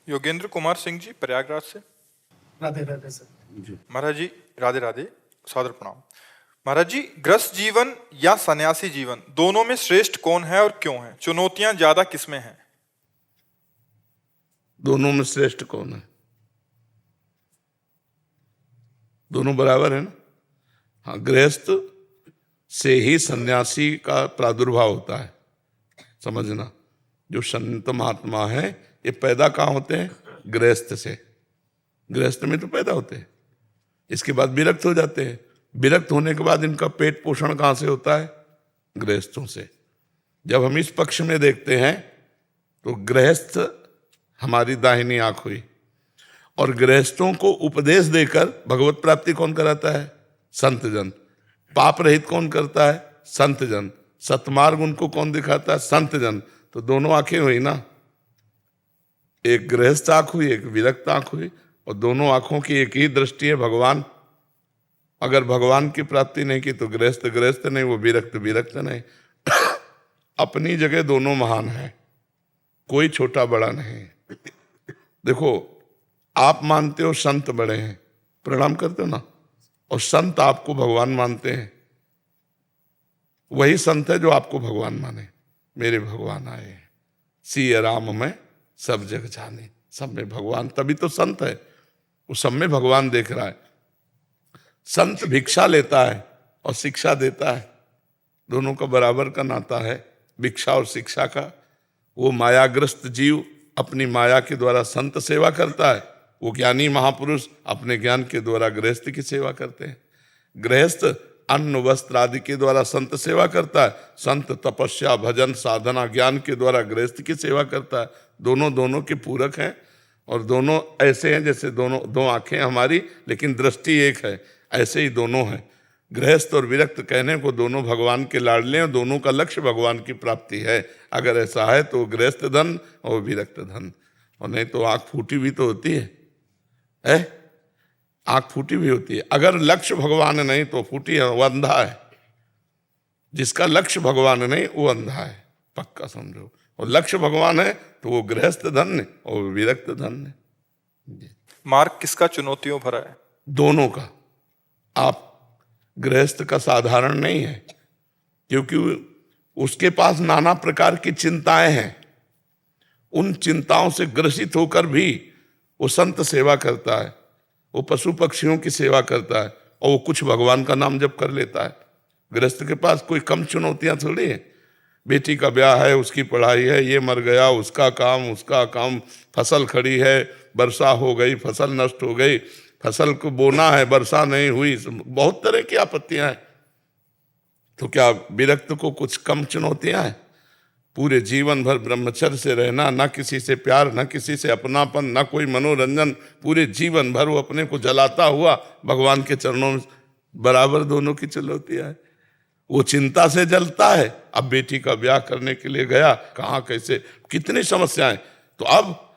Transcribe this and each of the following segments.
योगेंद्र कुमार सिंह जी प्रयागराज से। राधे राधे सर। जी। महाराज जी राधे राधे, सादर प्रणाम। महाराज जी, गृहस्थ जीवन या सन्यासी जीवन दोनों में श्रेष्ठ कौन है और क्यों है? चुनौतियां ज्यादा किसमें हैं? दोनों में श्रेष्ठ कौन है? दोनों बराबर है ना। हाँ, गृहस्थ से ही सन्यासी का प्रादुर्भाव होता है, समझना। जो संत महात्मा है ये पैदा कहाँ होते हैं? गृहस्थ से। गृहस्थ में तो पैदा होते हैं, इसके बाद विरक्त हो जाते हैं। विरक्त होने के बाद इनका पेट पोषण कहाँ से होता है? गृहस्थों से। जब हम इस पक्ष में देखते हैं तो गृहस्थ हमारी दाहिनी आंख हुई, और गृहस्थों को उपदेश देकर भगवत प्राप्ति कौन कराता है? संत जन। पाप रहित कौन करता है? संत जन। सतमार्ग उनको कौन दिखाता है? संत जन। तो दोनों आंखें हुई ना, एक गृहस्थ आंख हुई, एक विरक्त आंख हुई, और दोनों आंखों की एक ही दृष्टि है, भगवान। अगर भगवान की प्राप्ति नहीं की तो गृहस्थ गृहस्थ नहीं, वो विरक्त विरक्त नहीं। अपनी जगह दोनों महान है, कोई छोटा बड़ा नहीं। देखो, आप मानते हो संत बड़े हैं, प्रणाम करते हो ना, और संत आपको भगवान मानते हैं। वही संत है जो आपको भगवान माने। मेरे भगवान आए हैं, सिय राम में सब जग जाने। सब में भगवान, तभी तो संत है, वो सब में भगवान देख रहा है। संत भिक्षा लेता है और शिक्षा देता है, दोनों का बराबर का नाता है, भिक्षा और शिक्षा का। वो मायाग्रस्त जीव अपनी माया के द्वारा संत सेवा करता है, वो ज्ञानी महापुरुष अपने ज्ञान के द्वारा गृहस्थ की सेवा करते हैं। गृहस्थ अन्न वस्त्र आदि के द्वारा संत सेवा करता है, संत तपस्या भजन साधना ज्ञान के द्वारा गृहस्थ की सेवा करता है। दोनों दोनों के पूरक हैं, और दोनों ऐसे हैं जैसे दोनों दो आंखें हमारी, लेकिन दृष्टि एक है। ऐसे ही दोनों हैं, गृहस्थ और विरक्त कहने को दोनों भगवान के लाडले हैं, दोनों का लक्ष्य भगवान की प्राप्ति है। अगर ऐसा है तो गृहस्थ धन और विरक्त धन, और नहीं तो आंख फूटी भी तो होती है, आंख फूटी भी होती है। अगर लक्ष्य भगवान नहीं तो फूटी है, वो अंधा है। जिसका लक्ष्य भगवान नहीं वो अंधा है, पक्का समझो। और लक्ष्य भगवान है तो वो गृहस्थ धन्य और विरक्त धन्य। मार्ग किसका चुनौतियों भरा है? दोनों का। आप गृहस्थ का साधारण नहीं है, क्योंकि उसके पास नाना प्रकार की चिंताएं हैं। उन चिंताओं से ग्रसित होकर भी वो संत सेवा करता है, वो पशु पक्षियों की सेवा करता है, और वो कुछ भगवान का नाम जप कर लेता है। गृहस्थ के पास कोई कम चुनौतियां थोड़ी है। बेटी का ब्याह है, उसकी पढ़ाई है, ये मर गया, उसका काम, फसल खड़ी है, वर्षा हो गई, फसल नष्ट हो गई, फसल को बोना है, वर्षा नहीं हुई, बहुत तरह की आपत्तियां हैं। तो क्या विरक्त को कुछ कम चुनौतियां हैं? पूरे जीवन भर ब्रह्मचर्य से रहना, ना किसी से प्यार, ना किसी से अपनापन, ना कोई मनोरंजन, पूरे जीवन भर वो अपने को जलाता हुआ भगवान के चरणों में, बराबर दोनों की चुनौतियां है। वो चिंता से जलता है, अब बेटी का ब्याह करने के लिए गया, कहाँ कैसे, कितनी समस्याएं। तो अब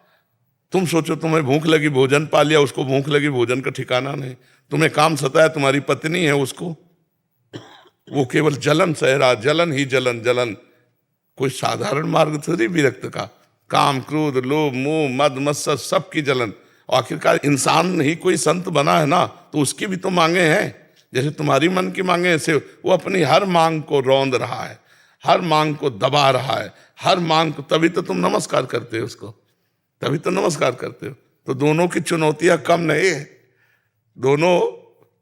तुम सोचो, तुम्हें भूख लगी, भोजन पा लिया, उसको भूख लगी, भोजन का ठिकाना नहीं। तुम्हें काम सताया, तुम्हारी पत्नी है, उसको वो केवल जलन सह रहा, जलन ही जलन जलन। कोई साधारण मार्ग थोड़ी विरक्त का। काम क्रोध लोभ मोह मद मत्सर सबकी जलन। आखिरकार इंसान ही कोई संत बना है ना, तो उसकी भी तो मांगे हैं। जैसे तुम्हारी मन की मांगे, ऐसे वो अपनी हर मांग को रौंद रहा है, हर मांग को दबा रहा है, हर मांग को। तभी तो तुम नमस्कार करते हो उसको, तभी तो नमस्कार करते हो। तो दोनों की चुनौतियां कम नहीं है, दोनों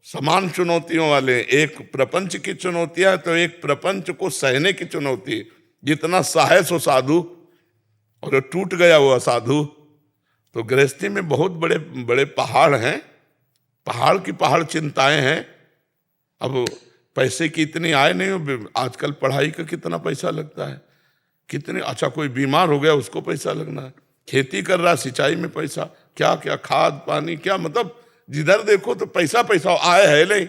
समान चुनौतियों वाले। एक प्रपंच की चुनौतियां तो एक प्रपंच को सहने की चुनौती। जितना साहस हो साधु, और टूट गया वो असाधु। तो गृहस्थी में बहुत बड़े बड़े पहाड़ हैं, पहाड़ की पहाड़ चिंताएं हैं। अब पैसे की इतनी आय नहीं हो, आजकल पढ़ाई का कितना पैसा लगता है, कितने। अच्छा, कोई बीमार हो गया उसको पैसा लगना है, खेती कर रहा सिंचाई में पैसा, क्या क्या खाद पानी, क्या मतलब जिधर देखो तो पैसा पैसा। आय है नहीं।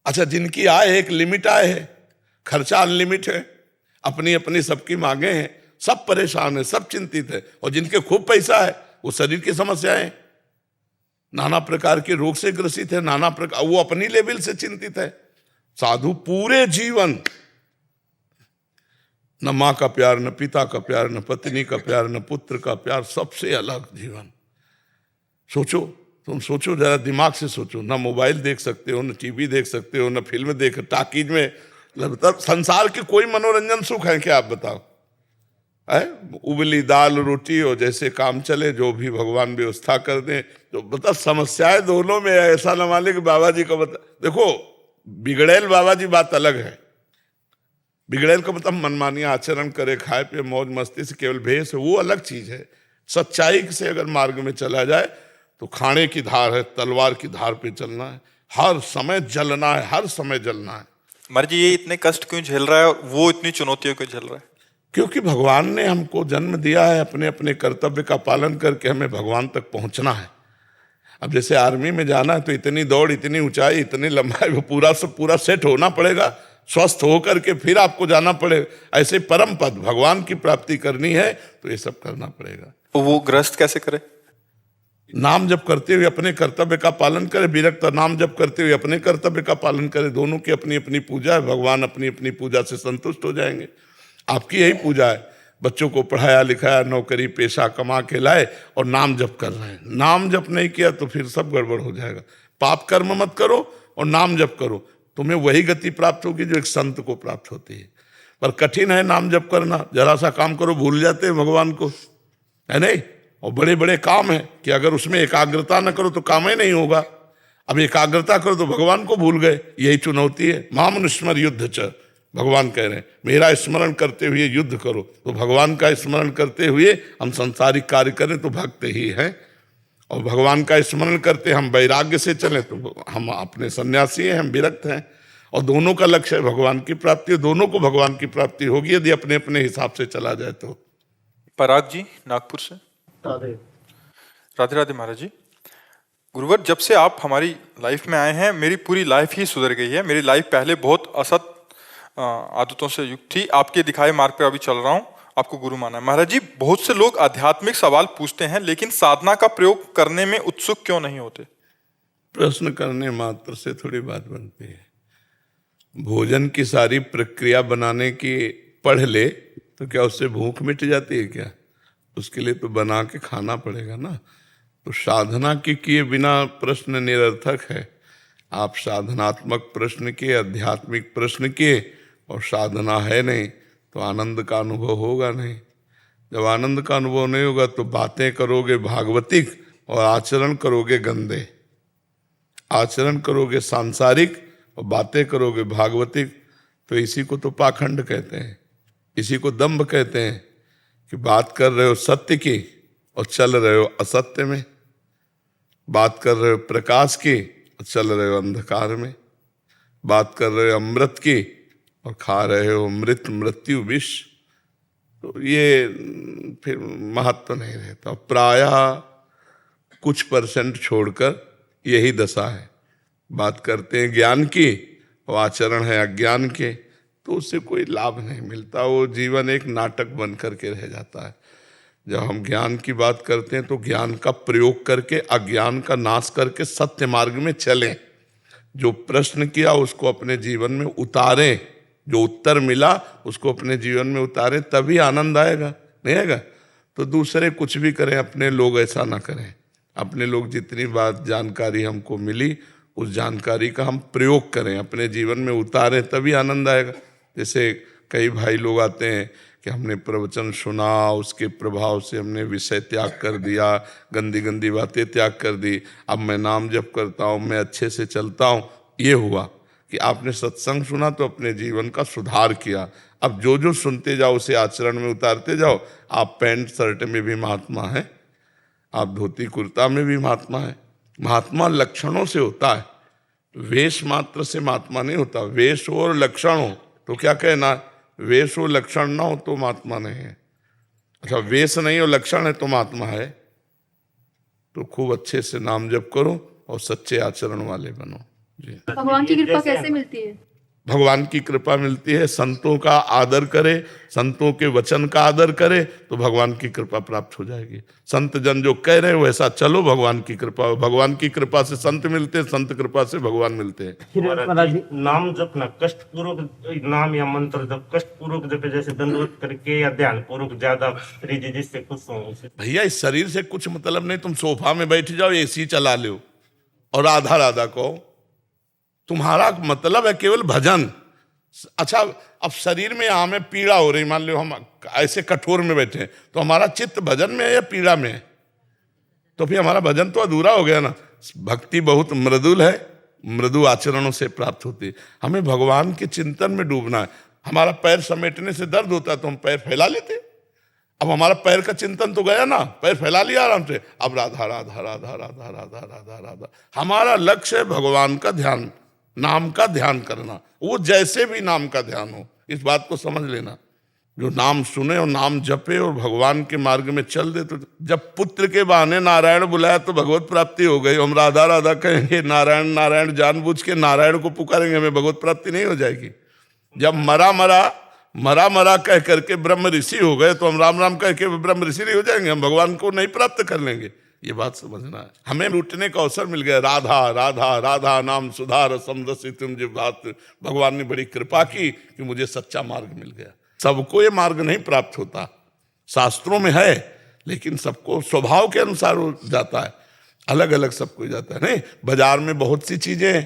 अच्छा, जिनकी आय एक लिमिट आय है, खर्चा अनलिमिट है, अपनी अपनी सबकी मांगे हैं, सब परेशान है, सब चिंतित है। और जिनके खूब पैसा है वो शरीर की समस्याएं, नाना प्रकार के रोग से ग्रसित है, नाना प्रकार, वो अपनी लेवल से चिंतित है। साधु पूरे जीवन न माँ का प्यार, न पिता का प्यार, न पत्नी का प्यार, न पुत्र का प्यार, सबसे अलग जीवन। सोचो, तुम सोचो जरा, दिमाग से सोचो। ना मोबाइल देख सकते हो, न टीवी देख सकते हो, न फिल्म देख, टाकीज में, मतलब संसार के कोई मनोरंजन सुख है क्या, आप बताओ? है उबली दाल रोटी और जैसे काम चले, जो भी भगवान व्यवस्था कर दें। तो मतलब समस्याएं दोनों में है। ऐसा न माने कि बाबा जी को बता, देखो बिगड़ैल बाबा जी बात अलग है। बिगड़ैल का मतलब मनमानी आचरण करे, खाए पे मौज मस्ती से केवल भेष है, वो अलग चीज है। सच्चाई से अगर मार्ग में चला जाए तो खाने की धार है, तलवार की धार पे चलना है, हर समय जलना है, हर समय जलना है। महाराज जी, ये इतने कष्ट क्यों झेल रहा है और वो इतनी चुनौतियों क्यों झेल रहा है? क्योंकि भगवान ने हमको जन्म दिया है, अपने अपने कर्तव्य का पालन करके हमें भगवान तक पहुंचना है। अब जैसे आर्मी में जाना है तो इतनी दौड़, इतनी ऊंचाई, इतनी लंबाई, वो पूरा सब पूरा सेट होना पड़ेगा, स्वस्थ होकर के फिर आपको जाना पड़ेगा। ऐसे परम पद भगवान की प्राप्ति करनी है तो ये सब करना पड़ेगा। तो वो गृहस्थ कैसे करे? नाम जप करते हुए अपने कर्तव्य का पालन करे, विरक्त नाम जप करते हुए अपने कर्तव्य का पालन करे। दोनों की अपनी अपनी पूजा है, भगवान अपनी अपनी पूजा से संतुष्ट हो जाएंगे। आपकी यही पूजा है, बच्चों को पढ़ाया लिखाया, नौकरी पेशा कमा के लाए और नाम जप कर रहे हैं। नाम जप नहीं किया तो फिर सब गड़बड़ हो जाएगा। पाप कर्म मत करो और नाम जप करो, तुम्हें वही गति प्राप्त होगी जो एक संत को प्राप्त होती है। पर कठिन है नाम जप करना, जरा सा काम करो भूल जाते हैं भगवान को, है नहीं? और बड़े बड़े काम है कि अगर उसमें एकाग्रता न करो तो काम ही नहीं होगा। अब एकाग्रता करो तो भगवान को भूल गए, यही चुनौती है। मामनुस्मर युद्ध च, भगवान कह रहे हैं मेरा स्मरण करते हुए युद्ध करो। तो भगवान का स्मरण करते हुए हम संसारिक कार्य करें तो भक्त ही हैं, और भगवान का स्मरण करते हम वैराग्य से चलें तो हम अपने सन्यासी हैं, हम विरक्त हैं। और दोनों का लक्ष्य है भगवान की प्राप्ति, दोनों को भगवान की प्राप्ति होगी यदि अपने अपने हिसाब से चला जाए तो। पराग जी नागपुर से। राधे राधे राधे महाराज जी। गुरुवर, जब से आप हमारी लाइफ में आए हैं मेरी पूरी लाइफ ही सुधर गई है। मेरी लाइफ पहले बहुत असत आदतों से युक्त थी, आपके दिखाए मार्ग पर अभी चल रहा हूँ, आपको गुरु माना है। महाराज जी, बहुत से लोग आध्यात्मिक सवाल पूछते हैं लेकिन साधना का प्रयोग करने में उत्सुक क्यों नहीं होते? प्रश्न करने मात्र से थोड़ी बात बनती है। भोजन की सारी प्रक्रिया बनाने की पढ़ ले तो क्या उससे भूख मिट जाती है क्या? उसके लिए तो बना के खाना पड़ेगा ना। तो साधना के किए बिना प्रश्न निरर्थक है। आप साधनात्मक प्रश्न किए, आध्यात्मिक प्रश्न किए और साधना है नहीं तो आनंद का अनुभव होगा नहीं। जब आनंद का अनुभव नहीं होगा तो बातें करोगे भागवतिक और आचरण करोगे गंदे। आचरण करोगे सांसारिक और बातें करोगे भागवतिक, तो इसी को तो पाखंड कहते हैं, इसी को दंभ कहते हैं कि बात कर रहे हो सत्य की और चल रहे हो असत्य में, बात कर रहे हो प्रकाश की और चल रहे हो अंधकार में, बात कर रहे हो अमृत की और खा रहे हो मृत मृत्यु विष। तो ये फिर महत्व नहीं रहता। प्रायः कुछ परसेंट छोड़कर यही दशा है। बात करते हैं ज्ञान की और आचरण है अज्ञान के, तो उससे कोई लाभ नहीं मिलता। वो जीवन एक नाटक बन करके रह जाता है। जब हम ज्ञान की बात करते हैं तो ज्ञान का प्रयोग करके अज्ञान का नाश करके सत्य मार्ग में चलें। जो प्रश्न किया उसको अपने जीवन में उतारें, जो उत्तर मिला उसको अपने जीवन में उतारें, तभी आनंद आएगा। नहीं आएगा तो दूसरे कुछ भी करें, अपने लोग ऐसा ना करें। अपने लोग जितनी बात जानकारी हमको मिली उस जानकारी का हम प्रयोग करें, अपने जीवन में उतारें, तभी आनंद आएगा। जैसे कई भाई लोग आते हैं कि हमने प्रवचन सुना, उसके प्रभाव से हमने विषय त्याग कर दिया, गंदी गंदी बातें त्याग कर दी, अब मैं नाम जप करता हूँ, मैं अच्छे से चलता हूँ। ये हुआ कि आपने सत्संग सुना तो अपने जीवन का सुधार किया। अब जो जो सुनते जाओ उसे आचरण में उतारते जाओ। आप पैंट शर्ट में भी महात्मा हैं, आप धोती कुर्ता में भी महात्मा हैं। महात्मा लक्षणों से होता है, वेश मात्र से महात्मा नहीं होता। वेश और लक्षण हो तो क्या कहना है? वेश और लक्षण ना हो तो महात्मा नहीं है। अच्छा, वेश नहीं और लक्षण है तो महात्मा है। तो खूब अच्छे से नाम जप करो और सच्चे आचरण वाले बनो जी। भगवान की कृपा कैसे मिलती है? भगवान की कृपा मिलती है। संतों का आदर करे, संतों के वचन का आदर करे तो भगवान की कृपा प्राप्त हो जाएगी। संत जन जो कह रहे हैं वैसा चलो, भगवान की कृपा। भगवान की कृपा से संत मिलते हैं, संत कृपा से भगवान मिलते हैं। महाराज जी, नाम जपना कष्ट पूर्वक, नाम या मंत्र जब कष्ट पूर्वक जपे, जैसे दंडवत करके या ध्यान पूर्वक, ज्यादा फ्रीजी जिससे खुश हो। भैया इस शरीर से कुछ मतलब नहीं। तुम सोफा में बैठ जाओ, एसी चला लो और राधा राधा कहो, तुम्हारा मतलब है केवल भजन। अच्छा, अब शरीर में हमें पीड़ा हो रही, मान लो हम ऐसे कठोर में बैठे हैं, तो हमारा चित्त भजन में है या पीड़ा में है? तो फिर हमारा भजन तो अधूरा हो गया ना। भक्ति बहुत मृदुल है, मृदु आचरणों से प्राप्त होती है। हमें भगवान के चिंतन में डूबना है। हमारा पैर समेटने से दर्द होता है तो हम पैर फैला लेते हैं। अब हमारा पैर का चिंतन तो गया ना, पैर फैला लिया आराम से। अब राधा राधा राधा राधा राधा राधा राधा, हमारा लक्ष्य है भगवान का ध्यान, नाम का ध्यान करना। वो जैसे भी नाम का ध्यान हो, इस बात को समझ लेना। जो नाम सुने और नाम जपे और भगवान के मार्ग में चल दे, तो जब पुत्र के बहाने नारायण बुलाया तो भगवत प्राप्ति हो गई। हम राधा राधा कहेंगे, नारायण नारायण जानबूझ के नारायण को पुकारेंगे, हमें भगवत प्राप्ति नहीं हो जाएगी। जब मरा मरा कह करके ब्रह्म ऋषि हो गए तो हम राम राम कह के ब्रह्म ऋषि नहीं हो जाएंगे, हम भगवान को नहीं प्राप्त कर लेंगे। ये बात समझना है। हमें लूटने का अवसर मिल गया। राधा राधा राधा नाम सुधा रसम रसितुम जिह्वात। भगवान ने बड़ी कृपा की कि मुझे सच्चा मार्ग मिल गया। सबको ये मार्ग नहीं प्राप्त होता, शास्त्रों में है, लेकिन सबको स्वभाव के अनुसार हो जाता है, अलग अलग सबको जाता है। नहीं, बाजार में बहुत सी चीजें हैं,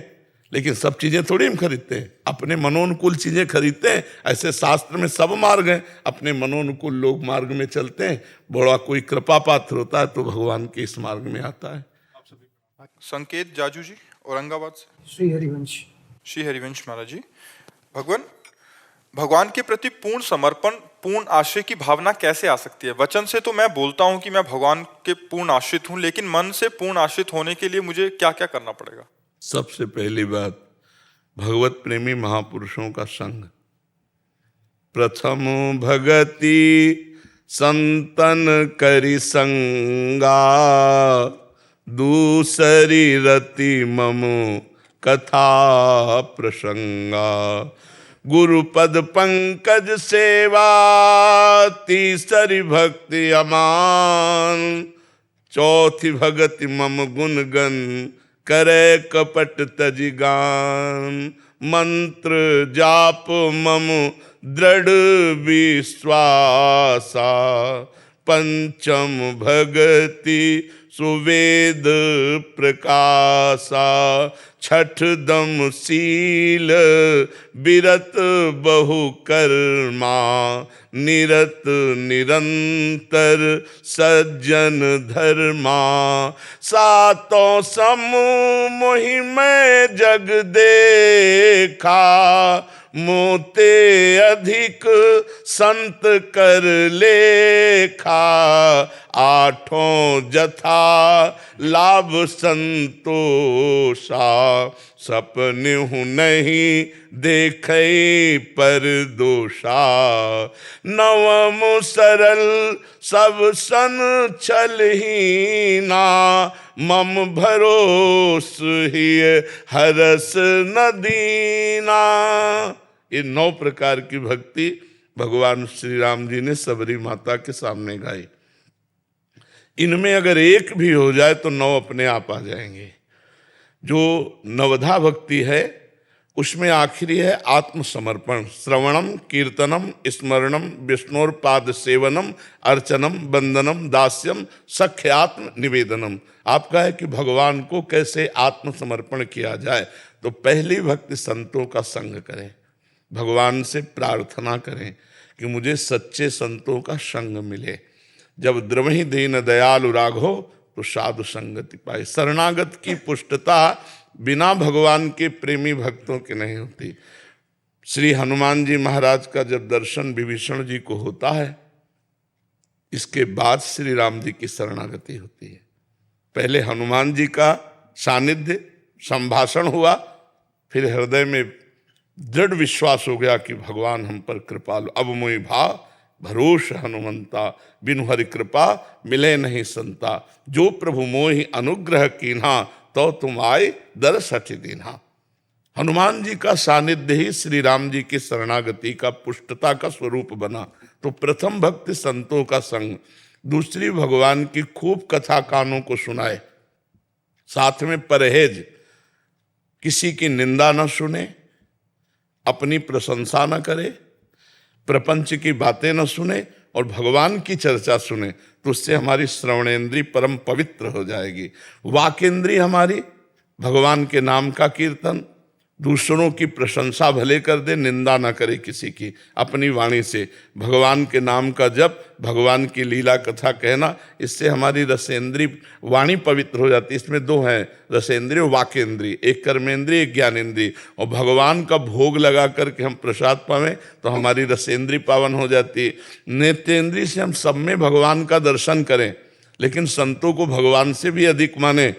लेकिन सब चीजें थोड़ी हम खरीदते हैं, अपने मनोनुकूल चीजें खरीदते हैं। ऐसे शास्त्र में सब मार्ग हैं, अपने मनोनुकूल लोग मार्ग में चलते हैं। बड़ा कोई कृपा पात्र होता है तो भगवान के इस मार्ग में आता है। संकेत जाजू जी औरंगाबाद से। श्री हरिवंश। श्री हरिवंश महाराज जी, भगवान के प्रति पूर्ण समर्पण, पूर्ण आश्रय की भावना कैसे आ सकती है? वचन से तो मैं बोलता हूं कि मैं भगवान के पूर्ण आश्रित हूं, लेकिन मन से पूर्ण आश्रित होने के लिए मुझे क्या क्या करना पड़ेगा? सबसे पहली बात, भगवत प्रेमी महापुरुषों का संग। प्रथम भगति संतन करि संगा, दूसरी रति मम कथा प्रसंगा। गुरुपद पंकज सेवा, तीसरी भक्ति अमान। चौथी भगति मम गुण गन, करे कपट तजिगान। मंत्र जाप मम दृढ़ विश्वासा। पंचम भगति सुवेद प्रकाशा। छठ दम शील बिरत बहु कर्मा। निरत निरंतर सज्जन धर्मा। सातों समूह मोहि मैं जग देखा। मोते अधिक संत कर लेखा। आठों जथा लाभ संतोषा। सपने नहीं देखे पर दोषा। नवम सरल सब सन छलहीना। मम भरोस ही हरस नदीना। ये 9 प्रकार की भक्ति भगवान श्री राम जी ने सबरी माता के सामने गाई। इनमें अगर एक भी हो जाए तो 9 अपने आप आ जाएंगे। जो नवधा भक्ति है उसमें आखिरी है आत्मसमर्पण। श्रवणम कीर्तनम स्मरणम विष्णुर्पाद सेवनम अर्चनम वंदनम दास्यम सख्यात्म निवेदनम। आपका है कि भगवान को कैसे आत्मसमर्पण किया जाए, तो पहली भक्ति संतों का संग करें, भगवान से प्रार्थना करें कि मुझे सच्चे संतों का संग मिले। जब द्रवहि दीन दयालु राघो तो साधु संगति पाए। शरणागत की पुष्टता बिना भगवान के प्रेमी भक्तों के नहीं होती। श्री हनुमान जी महाराज का जब दर्शन विभीषण जी को होता है, इसके बाद श्री राम जी की शरणागति होती है। पहले हनुमान जी का सानिध्य संभाषण हुआ, फिर हृदय में दृढ़ विश्वास हो गया कि भगवान हम पर कृपालु। अब मोहि भाव भरोस हनुमंता, बिनु हरि कृपा मिले नहीं संता। जो प्रभु मोहि अनुग्रह कीन्हा, तो तुम आए दरस हठि दीन्हा। हनुमान जी का सानिध्य ही श्री राम जी की शरणागति का पुष्टता का स्वरूप बना। तो प्रथम भक्ति संतों का संग, दूसरी भगवान की खूब कथा कानों को सुनाए, साथ में परहेज, किसी की निंदा न सुने, अपनी प्रशंसा न करे, प्रपंच की बातें न सुने और भगवान की चर्चा सुने, तो उससे हमारी श्रवणेंद्री परम पवित्र हो जाएगी। वाकेंद्री हमारी भगवान के नाम का कीर्तन, दूसरों की प्रशंसा भले कर दे, निंदा ना करे किसी की, अपनी वाणी से भगवान के नाम का जप, भगवान की लीला कथा कहना, इससे हमारी रसेंद्री वाणी पवित्र हो जाती है। इसमें दो हैं, रसेंद्रिय और वाकेंद्री, एक कर्मेंद्रिय एक ज्ञानेंद्रिय। और भगवान का भोग लगा करके हम प्रसाद पावें तो हमारी रसेंद्री पावन हो जाती है। नेत्रेंद्रिय से हम सब में भगवान का दर्शन करें, लेकिन संतों को भगवान से भी अधिक माने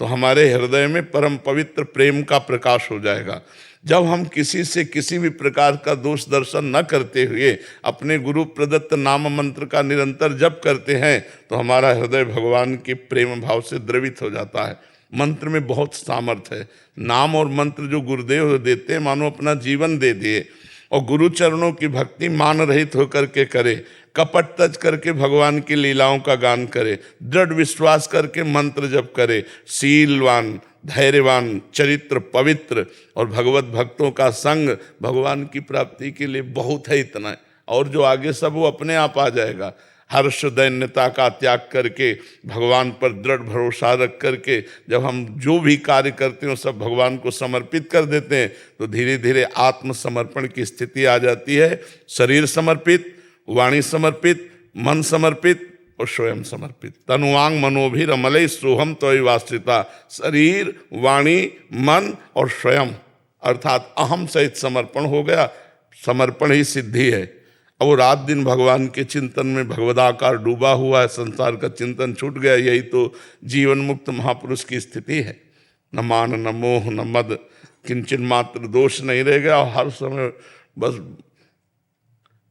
तो हमारे हृदय में परम पवित्र प्रेम का प्रकाश हो जाएगा। जब हम किसी से किसी भी प्रकार का दोष दर्शन न करते हुए अपने गुरु प्रदत्त नाम मंत्र का निरंतर जप करते हैं तो हमारा हृदय भगवान के प्रेम भाव से द्रवित हो जाता है। मंत्र में बहुत सामर्थ्य है। नाम और मंत्र जो गुरुदेव देते हैं मानो अपना जीवन दे दिए। और गुरु चरणों की भक्ति मान रहित होकर के करे, कपट तज करके भगवान की लीलाओं का गान करे, दृढ़ विश्वास करके मंत्र जप करे, शीलवान, धैर्यवान, चरित्र पवित्र और भगवत भक्तों का संग भगवान की प्राप्ति के लिए बहुत है। इतना है, और जो आगे सब वो अपने आप आ जाएगा। हर्ष दैन्यता का त्याग करके भगवान पर दृढ़ भरोसा रख करके जब हम जो भी कार्य करते हैं सब भगवान को समर्पित कर देते हैं तो धीरे धीरे आत्मसमर्पण की स्थिति आ जाती है। शरीर समर्पित, वाणी समर्पित, मन समर्पित और स्वयं समर्पित। तनुवांग मनोभिरमलय सोहम त्वयिवाश्रिता। शरीर, वाणी, मन और स्वयं अर्थात अहम सहित समर्पण हो गया। समर्पण ही सिद्धि है। अब वो रात दिन भगवान के चिंतन में भगवदाकार डूबा हुआ है, संसार का चिंतन छूट गया। यही तो जीवन मुक्त महापुरुष की स्थिति है। न मान, न मोह, न मद, किंचन मात्र दोष नहीं रह गया। और हर समय बस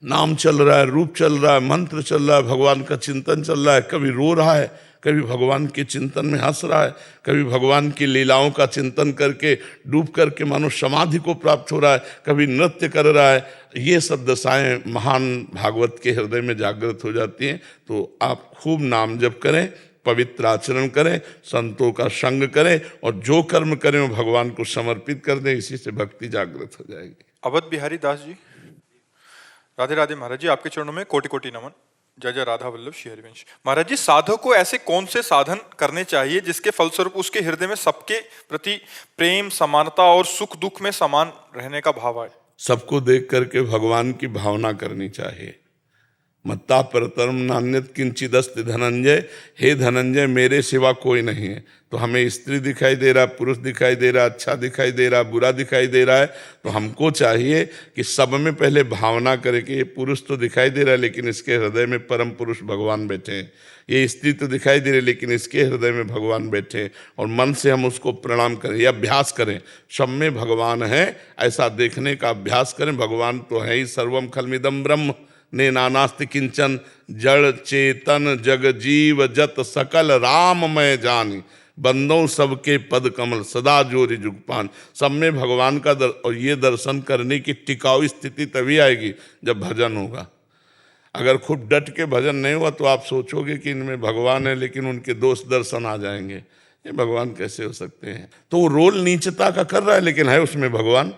नाम चल रहा है, रूप चल रहा है, मंत्र चल रहा है, भगवान का चिंतन चल रहा है। कभी रो रहा है, कभी भगवान के चिंतन में हंस रहा है, कभी भगवान की लीलाओं का चिंतन करके डूब करके मानो समाधि को प्राप्त हो रहा है, कभी नृत्य कर रहा है। ये सब दशाएं महान भागवत के हृदय में जागृत हो जाती हैं। तो आप खूब नाम जप करें, पवित्र आचरण करें, संतों का संग करें और जो कर्म करें वो भगवान को समर्पित कर दें। इसी से भक्ति जागृत हो जाएगी। अवध बिहारी दास जी, राधे राधे महाराज जी, आपके चरणों में कोटि कोटि नमन। जय जय राधा वल्लभ श्री हरिवंश। महाराज जी, साधक को ऐसे कौन से साधन करने चाहिए जिसके फलस्वरूप उसके हृदय में सबके प्रति प्रेम, समानता और सुख दुख में समान रहने का भाव आए? सबको देख करके भगवान की भावना करनी चाहिए। मत्ता परतरम नान्यत किंचिदस्ति धनंजय। हे धनंजय, मेरे सिवा कोई नहीं है। तो हमें स्त्री दिखाई दे रहा है, पुरुष दिखाई दे रहा है, अच्छा दिखाई दे रहा है, बुरा दिखाई दे रहा है, तो हमको चाहिए कि सब में पहले भावना करें कि ये पुरुष तो दिखाई दे रहा है लेकिन इसके हृदय में परम पुरुष भगवान बैठे हैं। ये स्त्री तो दिखाई दे रही है लेकिन इसके हृदय में भगवान बैठे हैं। और मन से हम उसको प्रणाम करें या अभ्यास करें, सब में भगवान है ऐसा देखने का अभ्यास करें। भगवान तो है ही, सर्वम खलमिदम ब्रह्म ने नानास्ति किंचन। जड़ चेतन जग जीव जत सकल राम मैं जानी। बंदों सबके पद कमल सदा जोरी जुगपान। सब में भगवान का और ये दर्शन करने की टिकाऊ स्थिति तभी आएगी जब भजन होगा। अगर खूब डट के भजन नहीं हुआ तो आप सोचोगे कि इनमें भगवान है लेकिन उनके दोष दर्शन आ जाएंगे। ये भगवान कैसे हो सकते हैं? तो वो रोल नीचता का कर रहा है लेकिन है उसमें भगवान।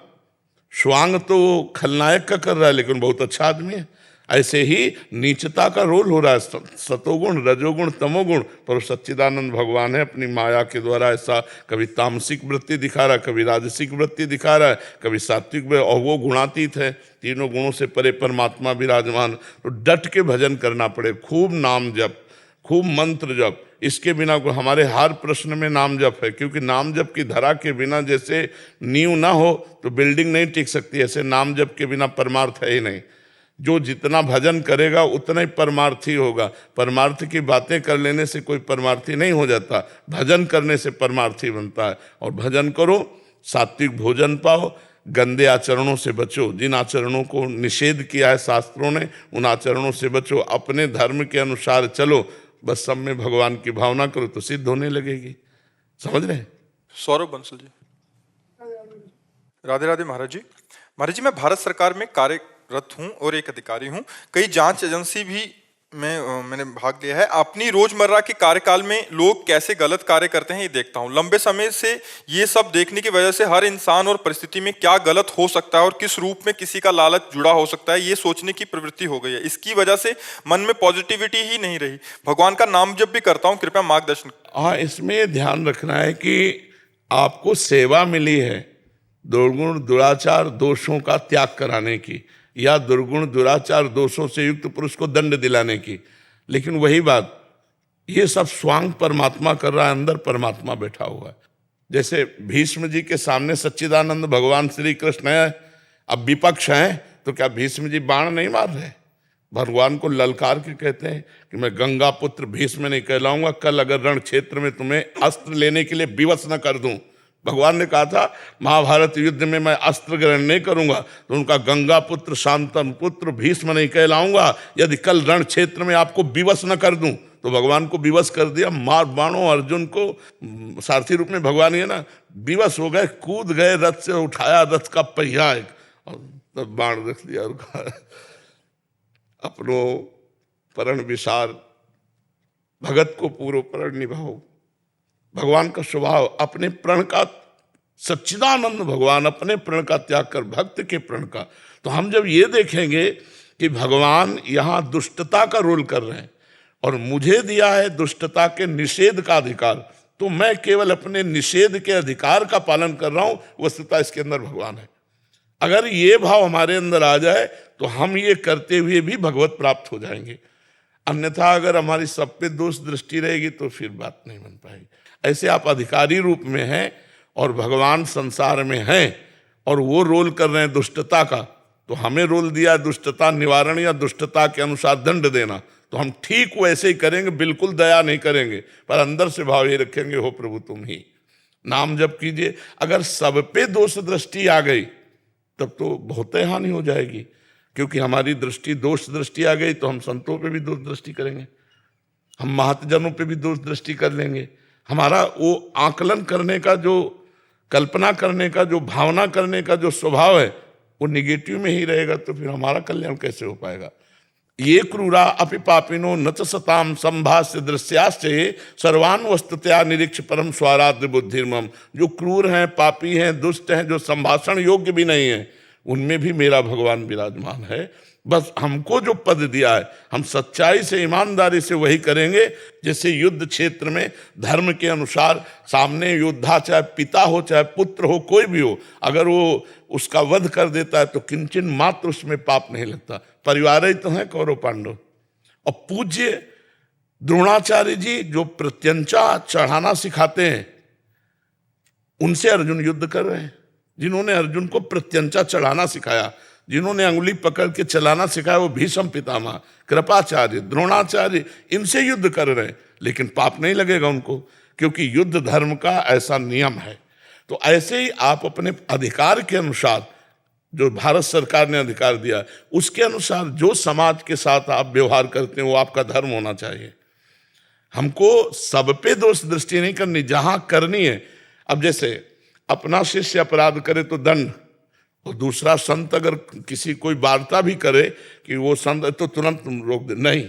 स्वांग तो खलनायक का कर रहा है लेकिन बहुत अच्छा आदमी है। ऐसे ही नीचता का रोल हो रहा है, सतोगुण, रजोगुण, तमोगुण, पर सच्चिदानंद भगवान है अपनी माया के द्वारा ऐसा कभी तामसिक वृत्ति दिखा रहा है, कभी राजसिक वृत्ति दिखा रहा है, कभी सात्विक, और वो गुणातीत है। तीनों गुणों से परे परमात्मा विराजमान। तो डट के भजन करना पड़े, खूब नाम जप, खूब मंत्र जप। इसके बिना हमारे हर प्रश्न में नाम जप है, क्योंकि नाम जप की धरा के बिना जैसे नींव ना हो तो बिल्डिंग नहीं टिक सकती, ऐसे नाम जप के बिना परमार्थ है ही नहीं। जो जितना भजन करेगा उतना ही परमार्थी होगा। परमार्थ की बातें कर लेने से कोई परमार्थी नहीं हो जाता, भजन करने से परमार्थी बनता है। और भजन करो, सात्विक भोजन पाओ, गंदे आचरणों से बचो। जिन आचरणों को निषेध किया है शास्त्रों ने उन आचरणों से बचो। अपने धर्म के अनुसार चलो, बस सब में भगवान की भावना करो तो सिद्ध होने लगेगी। समझ रहे हैं? सौरभ बंसल जी। राधे राधे महाराज जी। महाराज जी, मैं भारत सरकार में कार्यरत हूं और एक अधिकारी हूं। कई जांच एजेंसी भी मैंने भाग लिया है। अपनी रोजमर्रा के कार्यकाल में लोग कैसे गलत कार्य करते हैं ये देखता हूं। लंबे समय से ये सब देखने की वजह से हर इंसान और परिस्थिति में क्या गलत हो सकता है और किस रूप में किसी का लालच जुड़ा हो सकता है, ये सोचने की प्रवृत्ति हो गई है। इसकी वजह से मन में पॉजिटिविटी ही नहीं रही। भगवान का नाम जब भी करता हूं, कृपया मार्गदर्शन। हाँ, इसमें ध्यान रखना है कि आपको सेवा मिली है दुर्गुण दुराचार दोषों का त्याग कराने की, या दुर्गुण दुराचार दोषों से युक्त पुरुष को दंड दिलाने की। लेकिन वही बात, ये सब स्वांग परमात्मा कर रहा है, अंदर परमात्मा बैठा हुआ है। जैसे भीष्म जी के सामने सच्चिदानंद भगवान श्री कृष्ण है, अब विपक्ष हैं, तो क्या भीष्म जी बाण नहीं मार रहे? भगवान को ललकार के कहते हैं कि मैं गंगा पुत्र भीष्म नहीं कहलाऊंगा, कल अगर रण क्षेत्र में तुम्हें अस्त्र लेने के लिए विवश न कर दूं। भगवान ने कहा था महाभारत युद्ध में मैं अस्त्र ग्रहण नहीं करूंगा, तो उनका गंगा पुत्र शांतनु पुत्र भीष्म नहीं कहलाऊंगा यदि कल रण क्षेत्र में आपको विवश न कर दूं। तो भगवान को विवश कर दिया, मार बाणों अर्जुन को सारथी रूप में भगवान ही है ना, विवश हो गए, कूद गए, रथ से उठाया रथ का पहिया एक, और तब बाण रख दिया और कहा अपनो परण विसार, भगत को पूर्व परण निभाओ। भगवान का स्वभाव अपने प्रण का, सच्चिदानंद भगवान अपने प्रण का त्याग कर भक्त के प्रण का। तो हम जब ये देखेंगे कि भगवान यहाँ दुष्टता का रोल कर रहे हैं और मुझे दिया है दुष्टता के निषेध का अधिकार, तो मैं केवल अपने निषेध के अधिकार का पालन कर रहा हूं, वस्तुतः इसके अंदर भगवान है। अगर ये भाव हमारे अंदर आ जाए तो हम ये करते हुए भी भगवत प्राप्त हो जाएंगे। अन्यथा अगर हमारी सब पे दोष दृष्टि रहेगी तो फिर बात नहीं बन पाएगी। ऐसे आप अधिकारी रूप में हैं और भगवान संसार में हैं और वो रोल कर रहे हैं दुष्टता का, तो हमें रोल दिया दुष्टता निवारण या दुष्टता के अनुसार दंड देना, तो हम ठीक वैसे ही करेंगे, बिल्कुल दया नहीं करेंगे, पर अंदर से भाव ये रखेंगे हो प्रभु तुम ही। नाम जप कीजिए। अगर सब पे दोष दृष्टि आ गई तब तो बहुत हानि हो जाएगी, क्योंकि हमारी दृष्टि दोष दृष्टि आ गई तो हम संतों पे भी दोष दृष्टि करेंगे, हम महतजनों पे भी दोष दृष्टि कर लेंगे। हमारा वो आकलन करने का, जो कल्पना करने का, जो भावना करने का जो स्वभाव है वो निगेटिव में ही रहेगा, तो फिर हमारा कल्याण कैसे हो पाएगा। ये क्रूरा अपि पापिनो न च सताम संभाष्य दृश्याश्चये सर्वान वस्तुतया निरीक्ष परम स्वाराध्य बुद्धिर्मम। जो क्रूर हैं, पापी हैं, दुष्ट हैं, जो संभाषण योग्य भी नहीं है, उनमें भी मेरा भगवान विराजमान है। बस हमको जो पद दिया है हम सच्चाई से ईमानदारी से वही करेंगे। जैसे युद्ध क्षेत्र में धर्म के अनुसार सामने योद्धा चाहे पिता हो चाहे पुत्र हो कोई भी हो, अगर वो उसका वध कर देता है तो किंचन मात्र उसमें पाप नहीं लगता। परिवार ही तो है कौरव पांडव। और पूज्य द्रोणाचार्य जी जो प्रत्यंचा चढ़ाना सिखाते हैं, उनसे अर्जुन युद्ध कर रहे हैं। जिन्होंने अर्जुन को प्रत्यंचा चढ़ाना सिखाया, जिन्होंने अंगुली पकड़ के चलाना सिखाया, वो भीष्म पितामह, कृपाचार्य, द्रोणाचार्य, इनसे युद्ध कर रहे हैं। लेकिन पाप नहीं लगेगा उनको, क्योंकि युद्ध धर्म का ऐसा नियम है। तो ऐसे ही आप अपने अधिकार के अनुसार, जो भारत सरकार ने अधिकार दिया, उसके अनुसार जो समाज के साथ आप व्यवहार करते हैं वो आपका धर्म होना चाहिए। हमको सब पे दोष दृष्टि नहीं करनी, जहां करनी है। अब जैसे अपना शिष्य अपराध करे तो दंड, और दूसरा संत अगर किसी कोई वार्ता भी करे कि वो संत, तो तुरंत रोक दे, नहीं,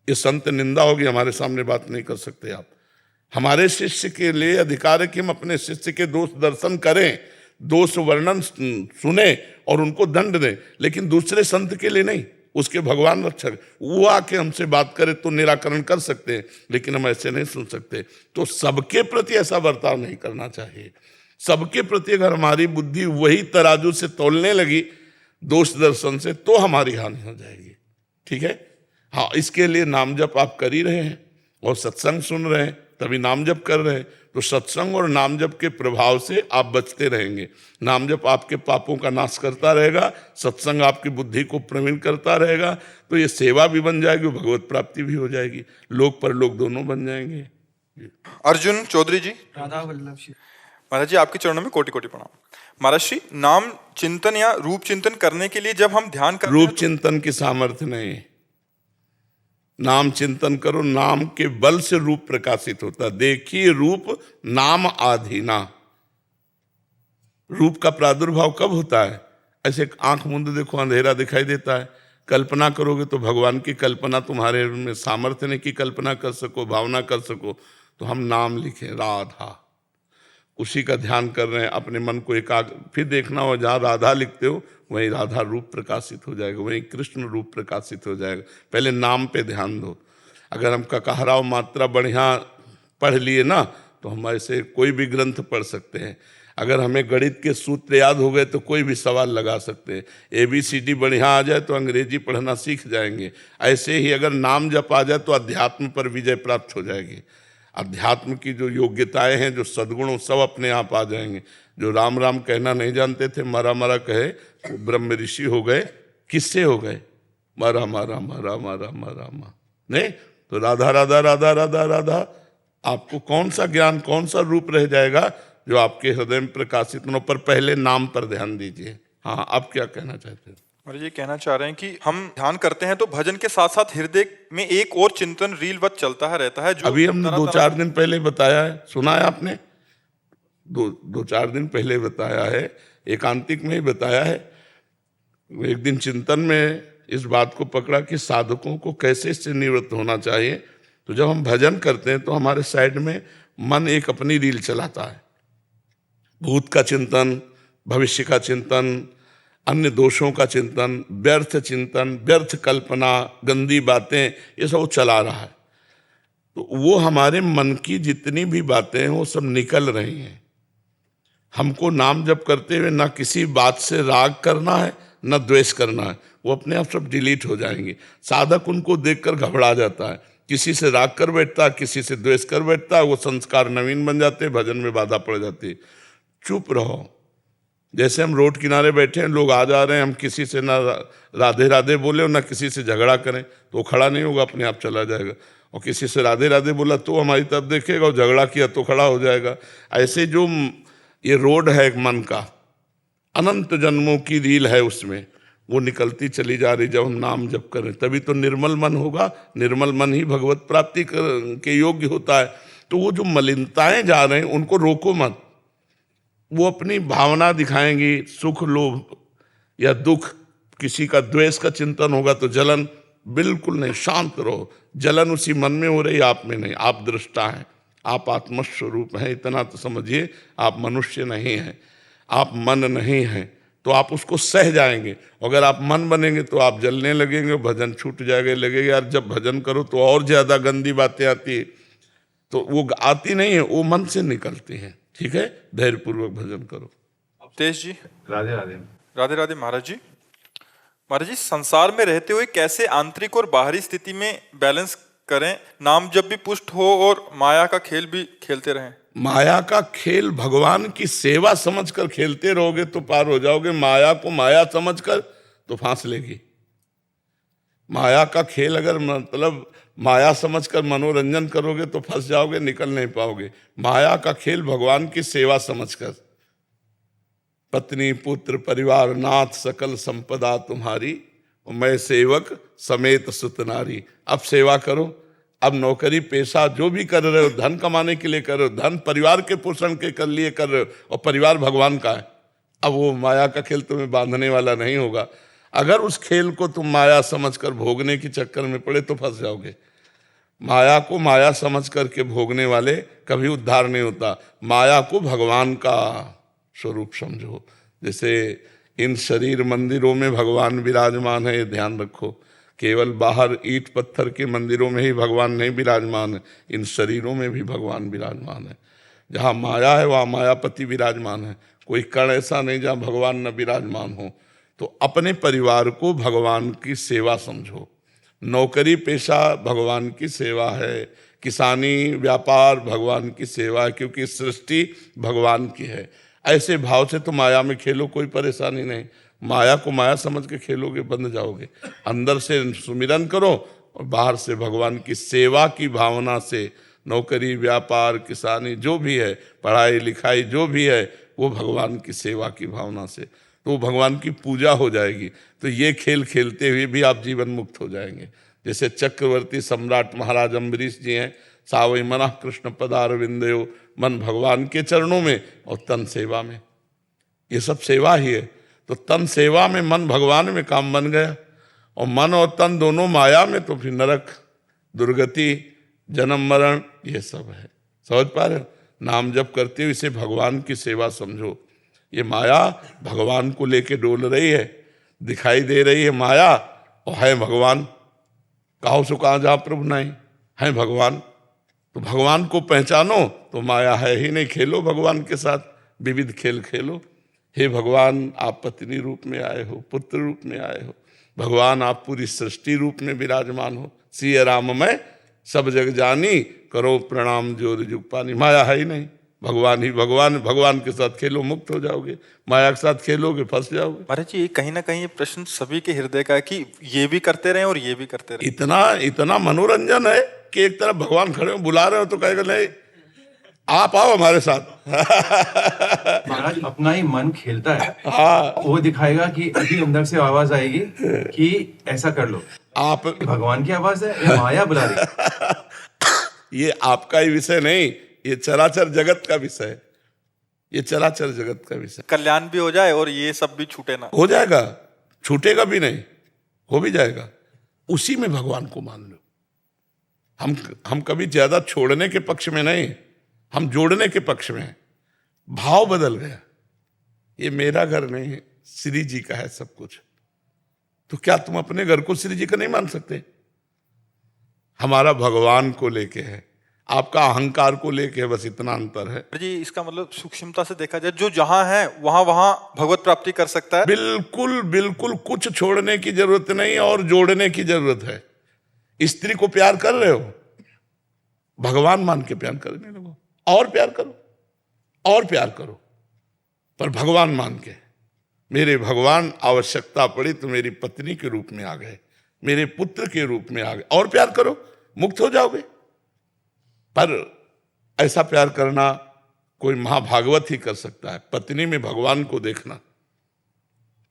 ये संत निंदा होगी, हमारे सामने बात नहीं कर सकते आप। हमारे शिष्य के लिए अधिकार है कि हम अपने शिष्य के दोष दर्शन करें, दोष वर्णन सुने और उनको दंड दें, लेकिन दूसरे संत के लिए नहीं। उसके भगवान रक्षक वो आके हमसे बात करे तो निराकरण कर सकते हैं, लेकिन हम ऐसे नहीं सुन सकते। तो सबके प्रति ऐसा बर्ताव नहीं करना चाहिए। सबके प्रति अगर हमारी बुद्धि वही तराजू से तौलने लगी दोष दर्शन से, तो हमारी हानि हो जाएगी। ठीक है, हाँ, इसके लिए नाम जप आप कर ही रहे हैं और सत्संग सुन रहे हैं, तभी नाम जप कर रहे हैं। तो सत्संग और नाम जप के प्रभाव से आप बचते रहेंगे। नाम जप आपके पापों का नाश करता रहेगा, सत्संग आपकी बुद्धि को प्रवीण करता रहेगा। तो ये सेवा भी बन जाएगी, भगवत प्राप्ति भी हो जाएगी, लोक परलोक दोनों बन जाएंगे। अर्जुन चौधरी जी, राधा वल्लभ श्री। महाराज जी, आपके चरणों में कोटि कोटि प्रणाम। महाराज श्री, नाम चिंतन या रूप चिंतन करने के लिए जब हम ध्यान करते हैं, रूप चिंतन की सामर्थ्य नहीं। नाम चिंतन करो, नाम के बल से रूप प्रकाशित होता। देखिए रूप नाम आधीना, रूप का प्रादुर्भाव कब होता है? ऐसे आंख मूंद देखो, अंधेरा दिखाई देता है। कल्पना करोगे तो भगवान की कल्पना तुम्हारे में सामर्थ्य नहीं कि कल्पना कर सको, भावना कर सको। तो हम नाम लिखें राधा, उसी का ध्यान कर रहे हैं, अपने मन को एकाग्र। फिर देखना हो जहाँ राधा लिखते हो वहीं राधा रूप प्रकाशित हो जाएगा, वहीं कृष्ण रूप प्रकाशित हो जाएगा। पहले नाम पे ध्यान दो। अगर हम ककहराव मात्रा बढ़िया पढ़ लिए ना तो हम ऐसे कोई भी ग्रंथ पढ़ सकते हैं। अगर हमें गणित के सूत्र याद हो गए तो कोई भी सवाल लगा सकते हैं। ABCD बढ़िया आ जाए तो अंग्रेजी पढ़ना सीख जाएंगे। ऐसे ही अगर नाम जप आ जाए तो अध्यात्म पर विजय प्राप्त हो जाएगी। अध्यात्म की जो योग्यताएं हैं, जो सद्गुण, सब अपने आप आ जाएंगे। जो राम राम कहना नहीं जानते थे, मरा मरा कहे, वो ब्रह्म ऋषि हो गए। किससे हो गए? मरा मरा मरा मरा मरा मा नहीं तो राधा राधा राधा राधा राधा। आपको कौन सा ज्ञान, कौन सा रूप रह जाएगा जो आपके हृदय में प्रकाशित हो? पर पहले नाम पर ध्यान दीजिए। हाँ, आप क्या कहना चाहते हैं? और ये कहना चाह रहे हैं कि हम ध्यान करते हैं तो भजन के साथ साथ हृदय में एक और चिंतन रीलवत चलता है रहता है, जो अभी हमने तरह 2-4 दिन पहले बताया है, सुना है आपने? 2-4 दिन पहले बताया है, एकांतिक में ही बताया है। एक दिन चिंतन में इस बात को पकड़ा कि साधकों को कैसे इससे निवृत्त होना चाहिए। तो जब हम भजन करते हैं तो हमारे साइड में मन एक अपनी रील चलाता है। भूत का चिंतन, भविष्य का चिंतन, अन्य दोषों का चिंतन, व्यर्थ कल्पना, गंदी बातें, ये सब वो चला रहा है। तो वो हमारे मन की जितनी भी बातें हैं वो सब निकल रही हैं। हमको नाम जप करते हुए ना किसी बात से राग करना है, ना द्वेष करना है। वो अपने आप सब डिलीट हो जाएंगे। साधक उनको देखकर घबरा जाता है, किसी से राग कर बैठता है, किसी से द्वेष कर बैठता है। वो संस्कार नवीन बन जाते हैं, भजन में बाधा पड़ जाती है। चुप रहो। जैसे हम रोड किनारे बैठे हैं, लोग आ जा रहे हैं, हम किसी से ना राधे राधे बोले और ना किसी से झगड़ा करें तो वो खड़ा नहीं होगा, अपने आप चला जाएगा। और किसी से राधे राधे बोला तो हमारी तरफ देखेगा, और झगड़ा किया तो खड़ा हो जाएगा। ऐसे जो ये रोड है एक मन का, अनंत जन्मों की रील है, उसमें वो निकलती चली जा रही। जब हम नाम जप करें तभी तो निर्मल मन होगा। निर्मल मन ही भगवत प्राप्ति के योग्य होता है। तो वो जो मलिनताएं जा रहे हैं उनको रोको मत। वो अपनी भावना दिखाएंगी, सुख, लोभ या दुख, किसी का द्वेष का चिंतन होगा तो जलन, बिल्कुल नहीं, शांत रहो। जलन उसी मन में हो रही, आप में नहीं। आप दृष्टा हैं, आप आत्मस्वरूप हैं, इतना तो समझिए। आप मनुष्य नहीं हैं, आप मन नहीं हैं, तो आप उसको सह जाएंगे। अगर आप मन बनेंगे तो आप जलने लगेंगे, भजन छूट जाएगा। लगेगा यार जब भजन करो तो और ज्यादा गंदी बातें आती है, तो वो आती नहीं है, वो मन से निकलती हैं। ठीक है, धैर्यपूर्वक भजन करो। तेज जी। राधे राधे। राधे राधे महाराज जी। महाराज जी, संसार में रहते हुए कैसे आंतरिक और बाहरी स्थिति में बैलेंस करें? नाम जब भी पुष्ट हो और माया का खेल भी खेलते रहें। माया का खेल भगवान की सेवा समझकर खेलते रहोगे तो पार हो जाओगे। माया को माया समझकर तो फांस लेगी। माया का खेल अगर मतलब माया समझकर मनोरंजन करोगे तो फंस जाओगे, निकल नहीं पाओगे। माया का खेल भगवान की सेवा समझकर, पत्नी पुत्र परिवार नाथ सकल संपदा तुम्हारी, मैं सेवक समेत सुत नारी। अब सेवा करो। अब नौकरी पेशा जो भी कर रहे हो, धन कमाने के लिए कर रहे हो, धन परिवार के पोषण के लिए कर रहे हो, और परिवार भगवान का है। अब वो माया का खेल तुम्हें बांधने वाला नहीं होगा। अगर उस खेल को तुम माया समझकर भोगने के चक्कर में पड़े तो फंस जाओगे। माया को माया समझ करके भोगने वाले कभी उद्धार नहीं होता। माया को भगवान का स्वरूप समझो। जैसे इन शरीर मंदिरों में भगवान विराजमान है, ये ध्यान रखो। केवल बाहर ईंट पत्थर के मंदिरों में ही भगवान नहीं विराजमान है, इन शरीरों में भी भगवान विराजमान है। जहाँ माया है वहाँ मायापति विराजमान है। कोई कण ऐसा नहीं जहाँ भगवान न विराजमान हो। तो अपने परिवार को भगवान की सेवा समझो। नौकरी पेशा भगवान की सेवा है, किसानी व्यापार भगवान की सेवा है, क्योंकि सृष्टि भगवान की है। ऐसे भाव से तो माया में खेलो, कोई परेशानी नहीं। माया को माया समझ के खेलोगे बंध जाओगे। अंदर से सुमिरन करो और बाहर से भगवान की सेवा की भावना से, नौकरी व्यापार किसानी जो भी है, पढ़ाई लिखाई जो भी है, वो भगवान की सेवा की भावना से, तो भगवान की पूजा हो जाएगी। तो ये खेल खेलते हुए भी आप जीवन मुक्त हो जाएंगे। जैसे चक्रवर्ती सम्राट महाराज अम्बरीश जी हैं, सावई मना कृष्ण पदार विंदयो, मन भगवान के चरणों में और तन सेवा में। ये सब सेवा ही है। तो तन सेवा में, मन भगवान में काम बन गया, और मन और तन दोनों माया में, तो फिर नरक, दुर्गति, जन्म मरण, ये सब है। समझ पा रहे हो? नाम जप करते हो इसे भगवान की सेवा समझो। ये माया भगवान को लेके डोल रही है, दिखाई दे रही है माया, और है भगवान। कहो सो कहाँ जहाँ प्रभु नहीं है भगवान। तो भगवान को पहचानो तो माया है ही नहीं। खेलो भगवान के साथ, विविध खेल खेलो। हे भगवान, आप पत्नी रूप में आए हो, पुत्र रूप में आए हो। भगवान, आप पूरी सृष्टि रूप में विराजमान हो। सिय राम में सब जग जानी, करो प्रणाम जोर जुग पानी। माया है ही नहीं, भगवान ही भगवान। भगवान के साथ खेलो, मुक्त हो जाओगे। माया के साथ खेलोगे, फंस जाओगे। महाराज जी, कहीं ना कहीं ये प्रश्न सभी के हृदय का है कि ये भी करते रहे और ये भी करते रहे। इतना मनोरंजन है कि एक तरफ भगवान खड़े हो, बुला रहे हो, तो कहेगा नहीं आप आओ हमारे साथ। महाराज, अपना ही मन खेलता है। हाँ, वो दिखाएगा कि अभी अंदर से आवाज आएगी कि ऐसा कर लो। आप, भगवान की आवाज है या माया बुला रही? ये आपका ही विषय नहीं, ये चराचर जगत का विषय है। ये चराचर जगत का विषय। कल्याण भी हो जाए और ये सब भी छूटे ना। हो जाएगा, छूटेगा भी नहीं, हो भी जाएगा। उसी में भगवान को मान लो। हम कभी ज्यादा छोड़ने के पक्ष में नहीं, हम जोड़ने के पक्ष में हैं। भाव बदल गया। ये मेरा घर नहीं है, श्री जी का है सब कुछ। तो क्या तुम अपने घर को श्री जी का नहीं मान सकते? हमारा भगवान को लेके है, आपका अहंकार को लेके है, बस इतना अंतर है। जी, इसका मतलब सूक्ष्मता से देखा जाए, जो जहां है वहां वहां भगवत प्राप्ति कर सकता है। बिल्कुल बिल्कुल, कुछ छोड़ने की जरूरत नहीं और जोड़ने की जरूरत है। स्त्री को प्यार कर रहे हो, भगवान मान के प्यार करने लगो, और प्यार करो, और प्यार करो, पर भगवान मान के। मेरे भगवान आवश्यकता पड़ी तो मेरी पत्नी के रूप में आ गए, मेरे पुत्र के रूप में आ गए, और प्यार करो, मुक्त हो जाओगे। पर ऐसा प्यार करना कोई महाभागवत ही कर सकता है। पत्नी में भगवान को देखना,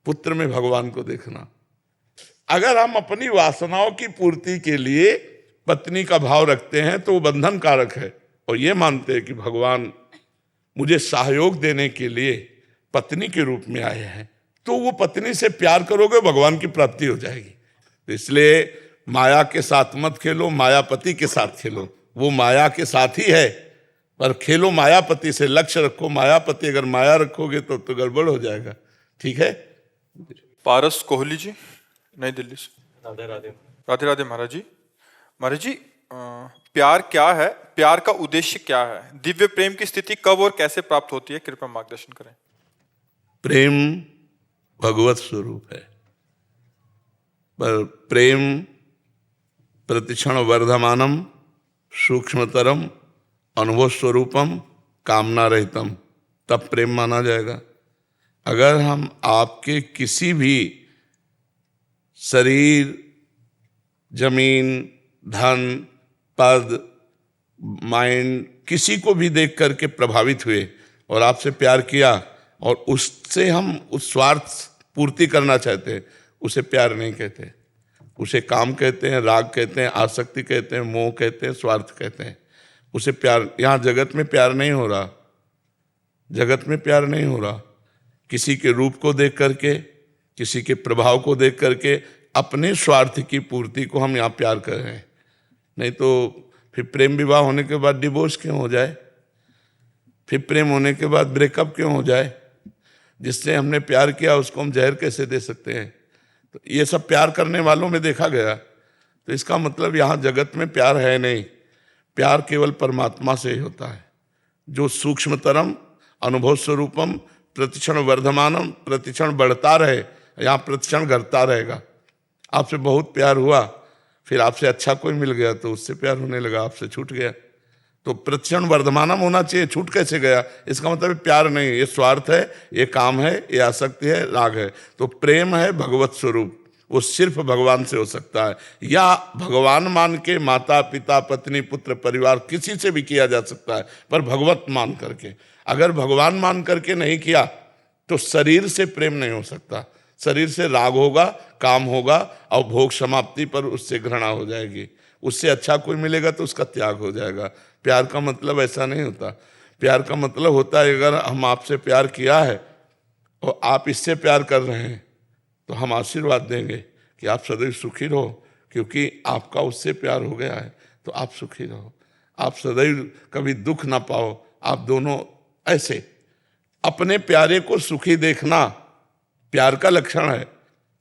पुत्र में भगवान को देखना। अगर हम अपनी वासनाओं की पूर्ति के लिए पत्नी का भाव रखते हैं तो वो बंधन कारक है, और ये मानते हैं कि भगवान मुझे सहयोग देने के लिए पत्नी के रूप में आए हैं, तो वो पत्नी से प्यार करोगे, भगवान की प्राप्ति हो जाएगी। तो इसलिए माया के साथ मत खेलो, मायापति के साथ खेलो। वो माया के साथ ही है, पर खेलो मायापति से। लक्ष्य रखो मायापति, अगर माया रखोगे तो गड़बड़ हो जाएगा। ठीक है? पारस कोहली जी, नई दिल्ली से। राधे राधे। राधे राधे महाराज जी। महाराज जी, प्यार क्या है? प्यार का उद्देश्य क्या है? दिव्य प्रेम की स्थिति कब और कैसे प्राप्त होती है? कृपया मार्गदर्शन करें। प्रेम भगवत स्वरूप है, पर प्रेम प्रतिक्षण वर्धमानम, सूक्ष्मतरम, अनुभव स्वरूपम, कामना रहितम, तब प्रेम माना जाएगा। अगर हम आपके किसी भी शरीर, जमीन, धन, पद, माइंड, किसी को भी देख करके प्रभावित हुए और आपसे प्यार किया और उससे हम उस स्वार्थ पूर्ति करना चाहते हैं, उसे प्यार नहीं कहते, उसे काम कहते हैं, राग कहते हैं, आसक्ति कहते हैं, मोह कहते हैं, स्वार्थ कहते हैं। उसे प्यार, यहाँ जगत में प्यार नहीं हो रहा, जगत में प्यार नहीं हो रहा। किसी के रूप को देख करके, किसी के प्रभाव को देख करके अपने स्वार्थ की पूर्ति को हम यहाँ प्यार कर रहे हैं। नहीं तो फिर प्रेम विवाह होने के बाद डिवोर्स क्यों हो जाए? फिर प्रेम होने के बाद ब्रेकअप क्यों हो जाए? जिससे हमने प्यार किया उसको हम जहर कैसे दे सकते हैं? तो ये सब प्यार करने वालों में देखा गया। तो इसका मतलब यहाँ जगत में प्यार है नहीं, प्यार केवल परमात्मा से ही होता है, जो सूक्ष्मतरम, अनुभव स्वरूपम, प्रतिक्षण वर्धमानम, प्रतिक्षण बढ़ता रहे। यहाँ प्रतिक्षण घटता रहेगा। आपसे बहुत प्यार हुआ, फिर आपसे अच्छा कोई मिल गया तो उससे प्यार होने लगा, आपसे छूट गया। तो प्रतिक्षण वर्धमानम होना चाहिए, छूट कैसे गया? इसका मतलब प्यार नहीं, ये स्वार्थ है, ये काम है, ये आसक्ति है, राग है। तो प्रेम है भगवत स्वरूप, वो सिर्फ भगवान से हो सकता है, या भगवान मान के माता पिता पत्नी पुत्र परिवार किसी से भी किया जा सकता है, पर भगवत मान करके। अगर भगवान मान करके नहीं किया तो शरीर से प्रेम नहीं हो सकता, शरीर से राग होगा, काम होगा, और भोग समाप्ति पर उससे घृणा हो जाएगी। उससे अच्छा कोई मिलेगा तो उसका त्याग हो जाएगा। प्यार का मतलब ऐसा नहीं होता। प्यार का मतलब होता है, अगर हम आपसे प्यार किया है और आप इससे प्यार कर रहे हैं तो हम आशीर्वाद देंगे कि आप सदैव सुखी रहो, क्योंकि आपका उससे प्यार हो गया है तो आप सुखी रहो, आप सदैव कभी दुख ना पाओ। आप दोनों ऐसे अपने प्यारे को सुखी देखना प्यार का लक्षण है।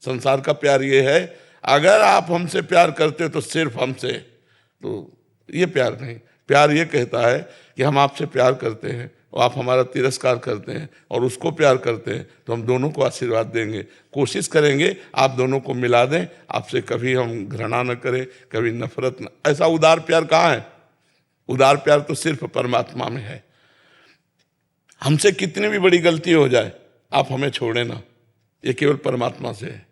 संसार का प्यार ये है, अगर आप हमसे प्यार करते हो तो सिर्फ हमसे, तो ये प्यार नहीं। प्यार ये कहता है कि हम आपसे प्यार करते हैं और आप हमारा तिरस्कार करते हैं और उसको प्यार करते हैं, तो हम दोनों को आशीर्वाद देंगे, कोशिश करेंगे आप दोनों को मिला दें, आपसे कभी हम घृणा न करें, कभी नफरत न। ऐसा उदार प्यार कहाँ है? उदार प्यार तो सिर्फ परमात्मा में है। हमसे कितनी भी बड़ी गलती हो जाए आप हमें छोड़े ना, ये केवल परमात्मा से है।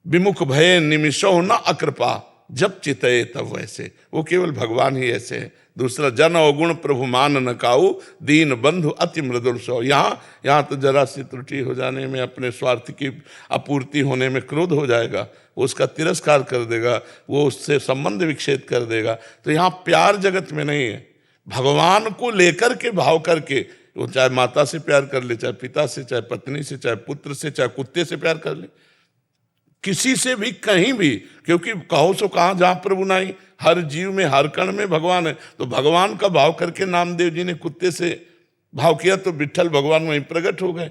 विमुख भय निमिषो न अकृपा, जब चितये तब वैसे, वो केवल भगवान ही ऐसे है। दूसरा, जन अवगुण प्रभु मान न काऊ, दीन बंधु अति मृदुल सो। यहाँ तो जरा सी त्रुटि हो जाने में, अपने स्वार्थ की आपूर्ति होने में क्रोध हो जाएगा, वो उसका तिरस्कार कर देगा, वो उससे संबंध विच्छेद कर देगा। तो यहाँ प्यार जगत में नहीं है, भगवान को लेकर के भाव करके, वो चाहे माता से प्यार कर ले, चाहे पिता से, चाहे पत्नी से, चाहे पुत्र से, चाहे कुत्ते से प्यार कर ले, किसी से भी कहीं भी, क्योंकि कहो सो कहाँ जहाँ प्रभु नहीं, हर जीव में हर कण में भगवान है। तो भगवान का भाव करके नामदेव जी ने कुत्ते से भाव किया तो विट्ठल भगवान वहीं प्रकट हो गए।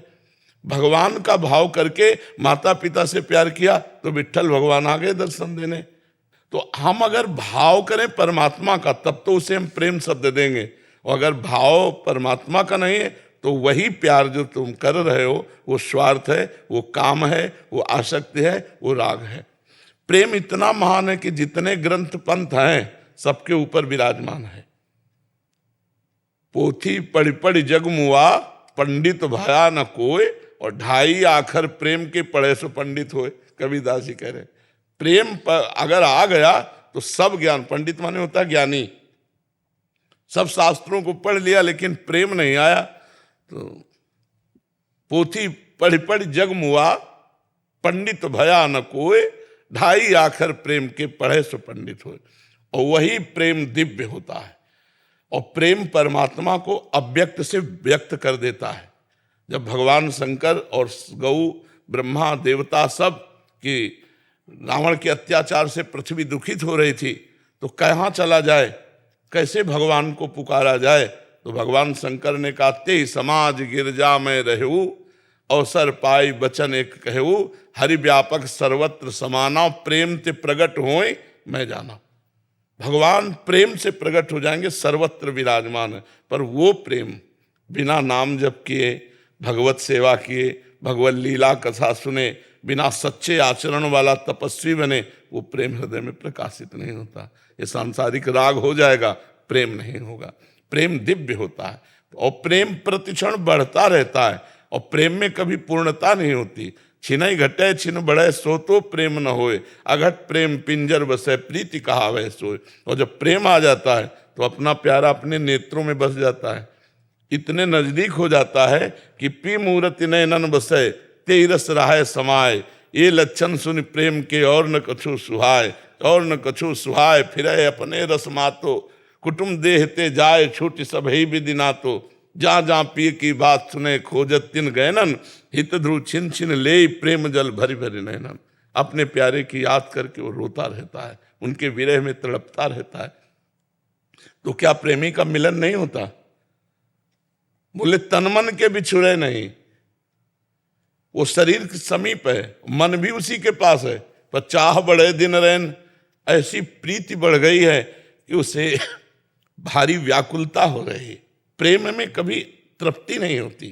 भगवान का भाव करके माता पिता से प्यार किया तो विट्ठल भगवान आ गए दर्शन देने। तो हम अगर भाव करें परमात्मा का तब तो उसे हम प्रेम शब्द देंगे, और अगर भाव परमात्मा का नहीं है तो वही प्यार जो तुम कर रहे हो वो स्वार्थ है, वो काम है, वो आसक्ति है, वो राग है। प्रेम इतना महान है कि जितने ग्रंथ पंथ हैं सबके ऊपर विराजमान है। पोथी पढ़ी पढ़ी जग मुआ, पंडित भया न कोय, और 2.5 आखर प्रेम के पढ़े सो पंडित होए। कबीरदास जी कह रहे प्रेम अगर आ गया तो सब ज्ञान, पंडित माने होता है ज्ञानी, सब शास्त्रों को पढ़ लिया लेकिन प्रेम नहीं आया तो पोथी पढ़ी पढ़ी जग मुआ, पंडित भया न कोय, 2.5 आखर प्रेम के पढ़े सो पंडित होए। और वही प्रेम दिव्य होता है, और प्रेम परमात्मा को अव्यक्त से व्यक्त कर देता है। जब भगवान शंकर और गौ ब्रह्मा देवता सब की रावण के अत्याचार से पृथ्वी दुखित हो रही थी, तो कहाँ चला जाए, कैसे भगवान को पुकारा जाए, तो भगवान शंकर ने कहा, ते समाज गिरजा में रहू, अवसर पाई बचन एक कहू, हरि व्यापक सर्वत्र समाना, प्रेम ते प्रगट होए मैं जाना। भगवान प्रेम से प्रकट हो जाएंगे, सर्वत्र विराजमान है। पर वो प्रेम बिना नाम जप किए, भगवत सेवा किए, भगवत लीला कथा सुने, बिना सच्चे आचरण वाला तपस्वी बने, वो प्रेम हृदय में प्रकाशित नहीं होता। ये सांसारिक राग हो जाएगा, प्रेम नहीं होगा। प्रेम दिव्य होता है और प्रेम प्रतिक्षण बढ़ता रहता है, और प्रेम में कभी पूर्णता नहीं होती। छिनई घटे छिन बढ़े सो तो प्रेम न होए, अघट प्रेम पिंजर बसे प्रीति कहावे सोए। और जब प्रेम आ जाता है तो अपना प्यारा अपने नेत्रों में बस जाता है, इतने नजदीक हो जाता है कि पी मूर्ति नयनन बसे ते रस रहाय समाय, ये लक्षण सुन प्रेम के और न कछु सुहाय, और न कछु सुहाय फिरे अपने रस मातो, कुटुम देहते जाए छूट सब ही विधि नातो, जहाँ जहाँ पिए की बात सुने खोजत तिन गैनन, हित ध्रुव छिन छिन ले प्रेम जल भरी भरी नैनन। अपने प्यारे की याद करके वो रोता रहता है, उनके विरह में तड़पता रहता है। तो क्या प्रेमी का मिलन नहीं होता? बोले तन मन के बिछुड़े नहीं, वो शरीर के समीप है, मन भी उसी के पास है, पर चाह बढ़े दिन रैन, ऐसी प्रीति बढ़ गई है कि उसे भारी व्याकुलता हो रही है। प्रेम में कभी तृप्ति नहीं होती,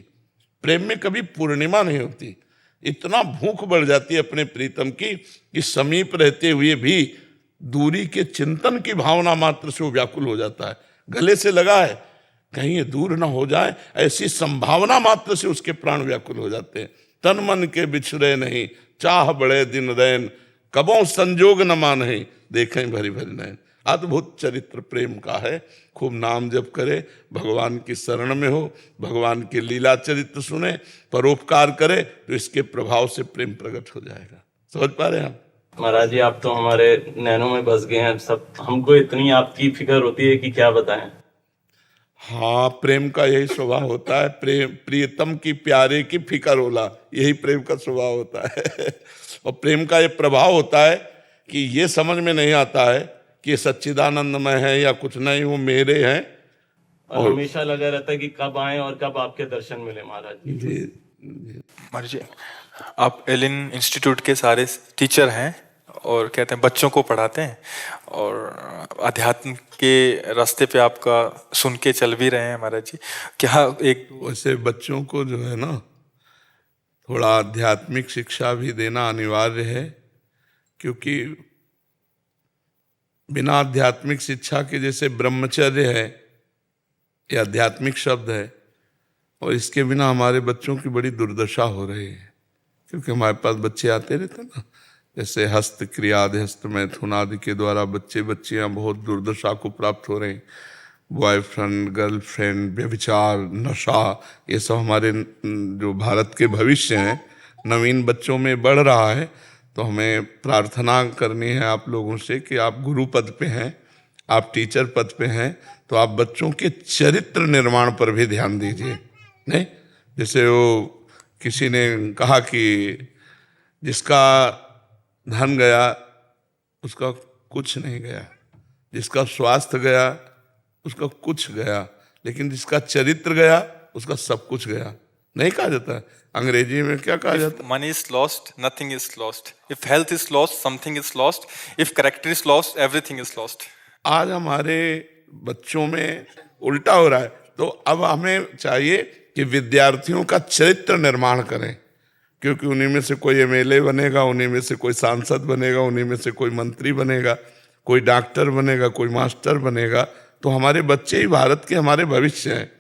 प्रेम में कभी पूर्णिमा नहीं होती। इतना भूख बढ़ जाती है अपने प्रीतम की कि समीप रहते हुए भी दूरी के चिंतन की भावना मात्र से वो व्याकुल हो जाता है। गले से लगा है, कहीं ये दूर ना हो जाए, ऐसी संभावना मात्र से उसके प्राण व्याकुल हो जाते हैं। तन मन के बिछड़े नहीं, चाह बड़े दिन रैन, कबों संजोग न मानहि, देखें भरी भरी नैन। अद्भुत चरित्र प्रेम का है। खूब नाम जप करे, भगवान की शरण में हो, भगवान के लीला चरित्र सुने, परोपकार करे, तो इसके प्रभाव से प्रेम प्रकट हो जाएगा। समझ पा रहे हैं हम? महाराज जी, आप तो हमारे नैनों में बस गए हैं सब। हमको इतनी आपकी फिक्र होती है कि क्या बताएं। हाँ, प्रेम का यही स्वभाव होता है। प्रियतम की प्यारे की फिकर होला, यही प्रेम का स्वभाव होता है। और प्रेम का ये प्रभाव होता है कि ये समझ में नहीं आता है कि ये सच्चिदानंदमय है या कुछ नहीं, वो मेरे हैं। और हमेशा लगा रहता है कि कब आए और कब आपके दर्शन मिले महाराज जी। जी, महाराज जी, आप एलिन इंस्टीट्यूट के सारे टीचर हैं और कहते हैं बच्चों को पढ़ाते हैं, और अध्यात्म के रास्ते पे आपका सुन के चल भी रहे हैं महाराज जी। क्या एक वैसे बच्चों को जो है ना, थोड़ा आध्यात्मिक शिक्षा भी देना अनिवार्य है, क्योंकि बिना आध्यात्मिक शिक्षा के, जैसे ब्रह्मचर्य है, ये आध्यात्मिक शब्द है, और इसके बिना हमारे बच्चों की बड़ी दुर्दशा हो रही है। क्योंकि हमारे पास बच्चे आते रहते हैं ना, जैसे हस्त क्रियादि हस्त मैथुन आदि के द्वारा बच्चियां बहुत दुर्दशा को प्राप्त हो रहे हैं। बॉयफ्रेंड, गर्लफ्रेंड, व्यभिचार, नशा, ये सब हमारे जो भारत के भविष्य हैं, नवीन बच्चों में बढ़ रहा है। तो हमें प्रार्थना करनी है आप लोगों से कि आप गुरु पद पे हैं, आप टीचर पद पे हैं, तो आप बच्चों के चरित्र निर्माण पर भी ध्यान दीजिए। नहीं, जैसे वो किसी ने कहा कि जिसका धन गया उसका कुछ नहीं गया, जिसका स्वास्थ्य गया उसका कुछ गया, लेकिन जिसका चरित्र गया उसका सब कुछ गया। नहीं कहा जाता है? अंग्रेजी में क्या कहा जाता है? Money is lost, nothing is lost. If health is lost, something is lost. If character is lost, everything is lost. आज हमारे बच्चों में उल्टा हो रहा है। तो अब हमें चाहिए कि विद्यार्थियों का चरित्र निर्माण करें, क्योंकि उन्हीं में से कोई एमएलए बनेगा, उन्हीं में से कोई सांसद बनेगा, उन्हीं में से कोई मंत्री बनेगा, कोई डॉक्टर बनेगा, कोई मास्टर बनेगा। तो हमारे बच्चे ही भारत के हमारे भविष्य हैं।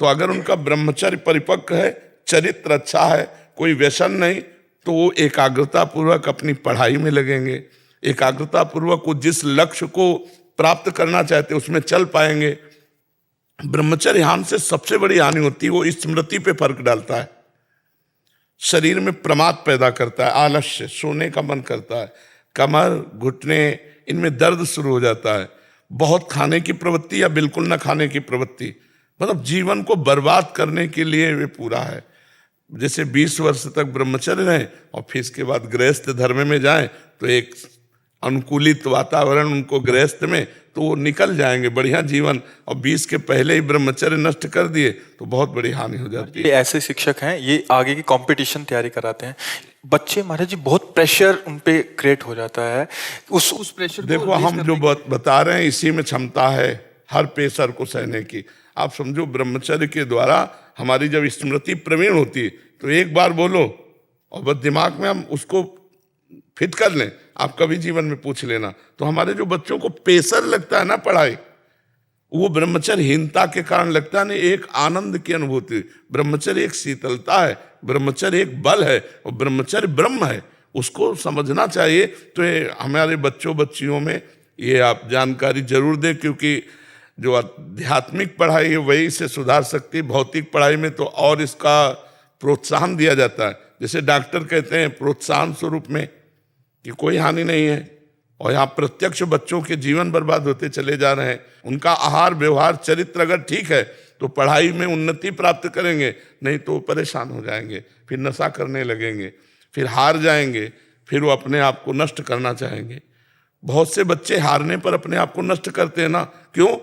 तो अगर उनका ब्रह्मचर्य परिपक्व है, चरित्र अच्छा है, कोई व्यसन नहीं, तो वो एकाग्रता पूर्वक अपनी पढ़ाई में लगेंगे, एकाग्रता पूर्वक वो जिस लक्ष्य को प्राप्त करना चाहते उसमें चल पाएंगे। ब्रह्मचर्य हानि से सबसे बड़ी हानि होती है, वो स्मृति पे फर्क डालता है, शरीर में प्रमाद पैदा करता है, आलस्य, सोने का मन करता है, कमर, घुटने, इनमें दर्द शुरू हो जाता है, बहुत खाने की प्रवृत्ति या बिल्कुल न खाने की प्रवृत्ति, मतलब जीवन को बर्बाद करने के लिए वे पूरा है। जैसे 20 वर्ष तक ब्रह्मचर्य रहें और फिर इसके बाद गृहस्थ धर्म में जाएं, तो एक अनुकूलित वातावरण उनको गृहस्थ में, तो वो निकल जाएंगे बढ़िया जीवन। और 20 के पहले ही ब्रह्मचर्य नष्ट कर दिए तो बहुत बड़ी हानि हो जाती है। ये ऐसे शिक्षक हैं, ये आगे की कंपटीशन तैयारी कराते हैं। बच्चे महाराज जी बहुत प्रेशर उन पे क्रिएट हो जाता है। उस प्रेशर देखो, हम जो बता रहे हैं इसी में क्षमता है हर प्रेशर को सहने की। आप समझो, ब्रह्मचर्य के द्वारा हमारी जब स्मृति प्रवीण होती है तो एक बार बोलो और बस दिमाग में हम उसको फिट कर लें। आप कभी जीवन में पूछ लेना, तो हमारे जो बच्चों को प्रेशर लगता है ना पढ़ाई, वो ब्रह्मचर्यहीनता के कारण लगता है। नहीं, एक आनंद की अनुभूति, ब्रह्मचर्य एक शीतलता है, ब्रह्मचर्य एक बल है, और ब्रह्मचर्य ब्रह्म है, उसको समझना चाहिए। तो हमारे बच्चों बच्चियों में ये आप जानकारी जरूर दें, क्योंकि जो आध्यात्मिक पढ़ाई है वही इसे सुधार सकती है। भौतिक पढ़ाई में तो और इसका प्रोत्साहन दिया जाता है, जैसे डॉक्टर कहते हैं प्रोत्साहन स्वरूप में कि कोई हानि नहीं है, और यहाँ प्रत्यक्ष बच्चों के जीवन बर्बाद होते चले जा रहे हैं। उनका आहार व्यवहार चरित्र अगर ठीक है तो पढ़ाई में उन्नति प्राप्त करेंगे, नहीं तो परेशान हो जाएंगे, फिर नशा करने लगेंगे, फिर हार जाएंगे, फिर वो अपने आप को नष्ट करना चाहेंगे। बहुत से बच्चे हारने पर अपने आप को नष्ट करते हैं ना। क्यों?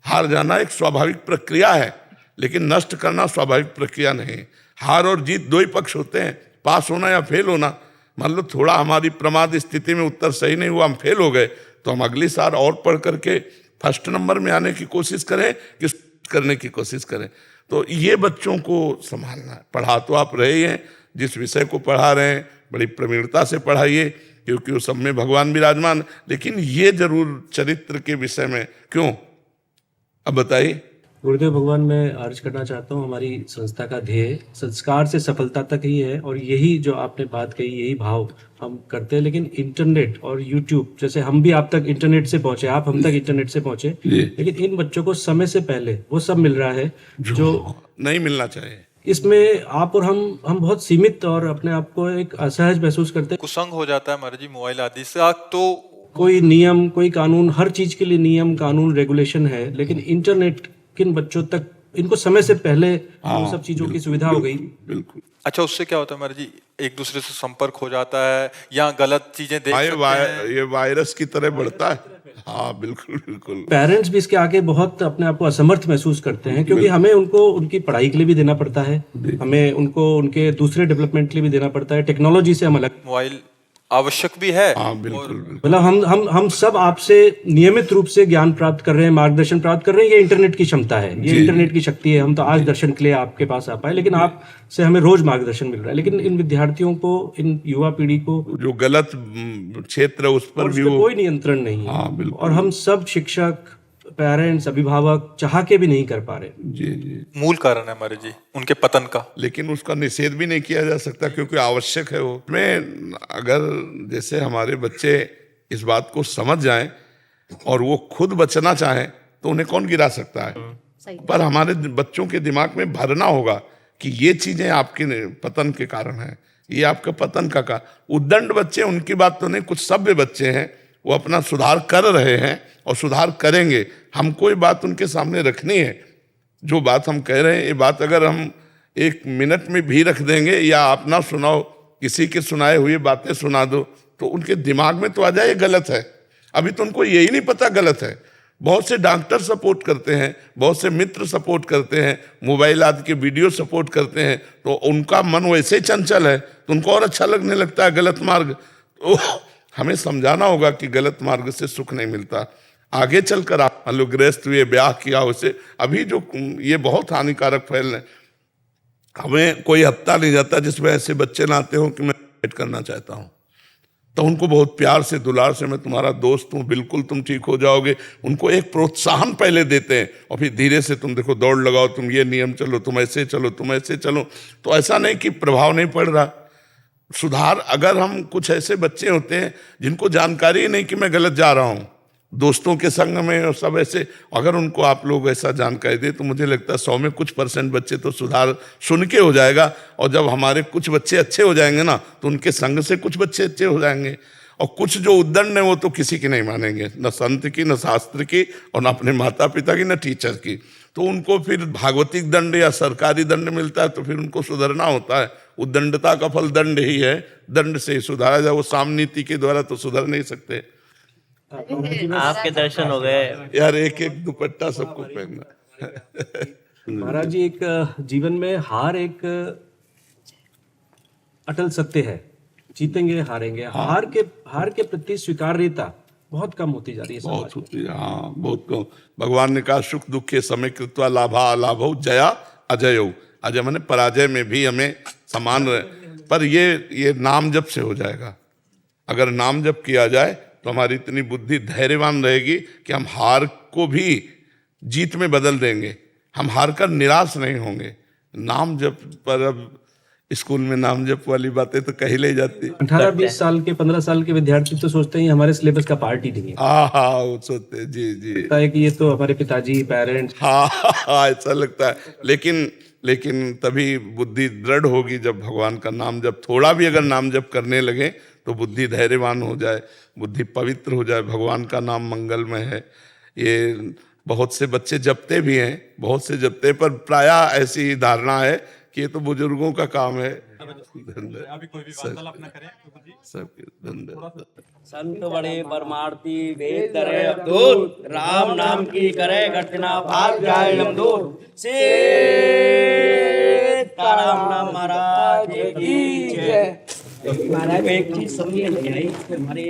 हार जाना एक स्वाभाविक प्रक्रिया है, लेकिन नष्ट करना स्वाभाविक प्रक्रिया नहीं। हार और जीत दो ही पक्ष होते हैं, पास होना या फेल होना। मान लो थोड़ा हमारी प्रमाद स्थिति में उत्तर सही नहीं हुआ, हम फेल हो गए, तो हम अगली साल और पढ़ करके फर्स्ट नंबर में आने की कोशिश करें कि करने की कोशिश करें। तो ये बच्चों को संभालना है। पढ़ा तो आप रहे ही हैं, जिस विषय को पढ़ा रहे हैं बड़ी प्रवीणता से पढ़ाइए, क्योंकि वो सब में भगवान विराजमान। लेकिन ये जरूर चरित्र के विषय में क्यों, अब बताइए। गुरुदेव भगवान, मैं अर्ज करना चाहता हूँ, हमारी संस्था का ध्येय संस्कार से सफलता तक ही है, और यही जो आपने बात कही, यही भाव हम करते हैं। लेकिन इंटरनेट और यूट्यूब, जैसे हम भी आप तक इंटरनेट से पहुंचे, आप हम तक इंटरनेट से पहुंचे, लेकिन इन बच्चों को समय से पहले वो सब मिल रहा है जो नहीं मिलना चाहिए। इसमें आप और हम बहुत सीमित और अपने आप को एक असहज महसूस करते हैं। कुसंग हो जाता है महाराज जी मोबाइल आदि से। तो कोई नियम, कोई कानून, हर चीज के लिए नियम कानून रेगुलेशन है, लेकिन इंटरनेट किन बच्चों तक इनको समय से पहले उन सब चीजों की सुविधा हो गई। बिल्कुल। अच्छा, उससे क्या होता है महाराज जी, एक दूसरे से संपर्क हो जाता है या गलत चीजें देख हाँ, सकते हैं। ये वायरस की तरह बढ़ता है। हाँ बिल्कुल बिल्कुल। पेरेंट्स भी इसके आगे बहुत अपने आप को असमर्थ महसूस करते हैं, क्योंकि हमें उनको उनकी पढ़ाई के लिए भी देना पड़ता है, हमें उनको उनके दूसरे डेवलपमेंट के लिए भी देना पड़ता है, टेक्नोलॉजी से हम अलग। मोबाइल आवश्यक भी है। हाँ बिल्कुल बिल्कुल। मतलब हम सब आपसे नियमित रूप से ज्ञान प्राप्त कर रहे हैं, मार्गदर्शन प्राप्त कर रहे हैं। ये इंटरनेट की क्षमता है, ये इंटरनेट की शक्ति है। हम तो आज दर्शन के लिए आपके पास आ पाए, लेकिन आपसे हमें रोज मार्गदर्शन मिल रहा है। लेकिन इन विद्यार्थियों को, इन युवा पीढ़ी को जो गलत क्षेत्र है उस पर उस भी पे वो कोई नियंत्रण नहीं है। हाँ, बिल्कुल। और हम सब शिक्षक, पेरेंट्स, अभिभावक चाह के भी नहीं कर पा रहे। जी जी। मूल कारण है हमारे जी उनके पतन का। लेकिन उसका निषेध भी नहीं किया जा सकता क्योंकि आवश्यक है वो। मैं अगर जैसे हमारे बच्चे इस बात को समझ जाएं और वो खुद बचना चाहें तो उन्हें कौन गिरा सकता है। पर हमारे बच्चों के दिमाग में भरना होगा कि ये चीजें आपके पतन के कारण हैं, ये आपका पतन का उद्दंड बच्चे, उनकी बात तो नहीं, कुछ सभ्य बच्चे हैं, वो अपना सुधार कर रहे हैं और सुधार करेंगे। हमको ये बात उनके सामने रखनी है, जो बात हम कह रहे हैं ये बात अगर हम 1 मिनट में भी रख देंगे या आप ना सुनाओ, किसी के सुनाए हुए बातें सुना दो तो उनके दिमाग में तो आ जाए ये गलत है। अभी तो उनको यही नहीं पता गलत है। बहुत से डॉक्टर सपोर्ट करते हैं, बहुत से मित्र सपोर्ट करते हैं, मोबाइल आदि के वीडियो सपोर्ट करते हैं, तो उनका मन वैसे ही चंचल है तो उनको और अच्छा लगने लगता है गलत मार्ग। तो हमें समझाना होगा कि गलत मार्ग से सुख नहीं मिलता। आगे चलकर आप मान लो गृहस्थ हुए, ब्याह किया, उसे अभी जो ये बहुत हानिकारक फैल रहे, हमें कोई हफ्ता नहीं जाता जिसमें ऐसे बच्चे ना आते हो कि मैं भेंट करना चाहता हूँ, तो उनको बहुत प्यार से, दुलार से, मैं तुम्हारा दोस्त हूँ, बिल्कुल तुम ठीक हो जाओगे, उनको एक प्रोत्साहन पहले देते हैं और फिर धीरे से तुम देखो दौड़ लगाओ, तुम ये नियम चलो, तुम ऐसे चलो, तुम ऐसे चलो। तो ऐसा नहीं कि प्रभाव नहीं पड़ रहा। सुधार, अगर हम कुछ ऐसे बच्चे होते हैं जिनको जानकारी ही नहीं कि मैं गलत जा रहा हूँ, दोस्तों के संग में और सब ऐसे, अगर उनको आप लोग ऐसा जानकारी दे तो मुझे लगता है 100 में कुछ % बच्चे तो सुधार सुन के हो जाएगा। और जब हमारे कुछ बच्चे अच्छे हो जाएंगे ना तो उनके संग से कुछ बच्चे अच्छे हो जाएंगे। और कुछ जो उद्दंड है वो तो किसी की नहीं मानेंगे, न संत की, न शास्त्र की, और न अपने माता पिता की, न टीचर की। तो उनको फिर भागवतिक दंड या सरकारी दंड मिलता है तो फिर उनको सुधरना होता है। उद्दंडता का फल दंड ही है, दंड से ही सुधारा जाए। वो साम नीति के द्वारा तो सुधर नहीं सकते। आपके दर्शन हो गए यार, एक एक दुपट्टा सबको पहनना। महाराज जी, एक जीवन में हार एक अटल सत्य है। जीतेंगे, हारेंगे। हार के प्रति स्वीकार्यता बहुत कम होती जा रही है समाज बहुत होती है, हाँ, बहुत कम। भगवान ने कहा सुख दुखे समय कृत्वा लाभा अलाभो जया अजयो। अजय माने पराजय में भी हमें समान रहे। पर ये नाम जप से हो जाएगा। अगर नाम जप किया जाए तो हमारी इतनी बुद्धि धैर्यवान रहेगी कि हम हार को भी जीत में बदल देंगे। हम हार कर निराश नहीं होंगे। नाम जप पर अब स्कूल में नाम जप वाली बातें तो कही ले जाती। 18-20 साल के, 15 साल के विद्यार्थी तो सोचते हैं हमारे सिलेबस का पार्ट ही नहीं है। हाँ, वो सोचते हैं, जी जी, लगता है कि ये तो हमारे पिताजी, पेरेंट्स। हाँ, ऐसा लगता है। लेकिन तभी बुद्धि दृढ़ होगी जब भगवान का नाम जप, थोड़ा भी अगर नाम जप करने लगे तो बुद्धि धैर्यवान हो जाए, बुद्धि पवित्र हो जाए। भगवान का नाम मंगलमय है। ये बहुत से बच्चे जपते भी हैं, बहुत से जपते, पर प्रायः ऐसी धारणा है कि ये तो बुजुर्गों का काम है। संत बड़े परमार्थी वेद धरे अवधूत, राम नाम की करे घटना भाग जाए नमदूर। सीताराम महाराज की जय। महाराज एक चीज समझिए हमारे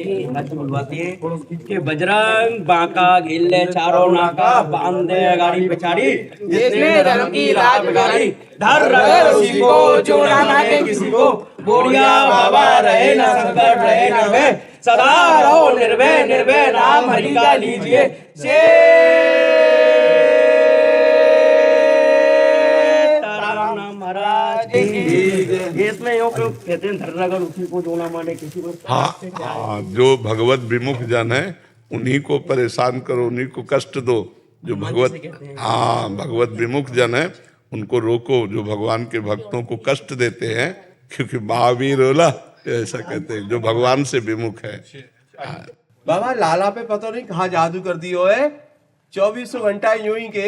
बुलवाते हैं कि बजरंग बांका गिल्ले चारों नाका बांधे गाड़ी पिछाड़ी, जिसने धर्म की रात बिगाड़ी, धर रहे उसी को जो ना माने किसी को, बोरिया बाबा रहे ना संकट रहे ना भय, सदा रहो निर्भय निर्भय नाम हरि का लीजिए। इसमें यूं क्यों कहते हैं धर रगड़ उसी को जो ना माने किसी को। हाँ, जो भगवत विमुख जन है उन्हीं को परेशान करो, उन्हीं को कष्ट दो। जो भगवत विमुख जन है उनको रोको, जो भगवान के भक्तों को कष्ट देते हैं, क्योंकि महावीर होला ऐसा कहते हैं, जो भगवान से विमुख है। बाबा लाला पे पता नहीं कहाँ जादू कर दियो है। 24 घंटा यूं ही के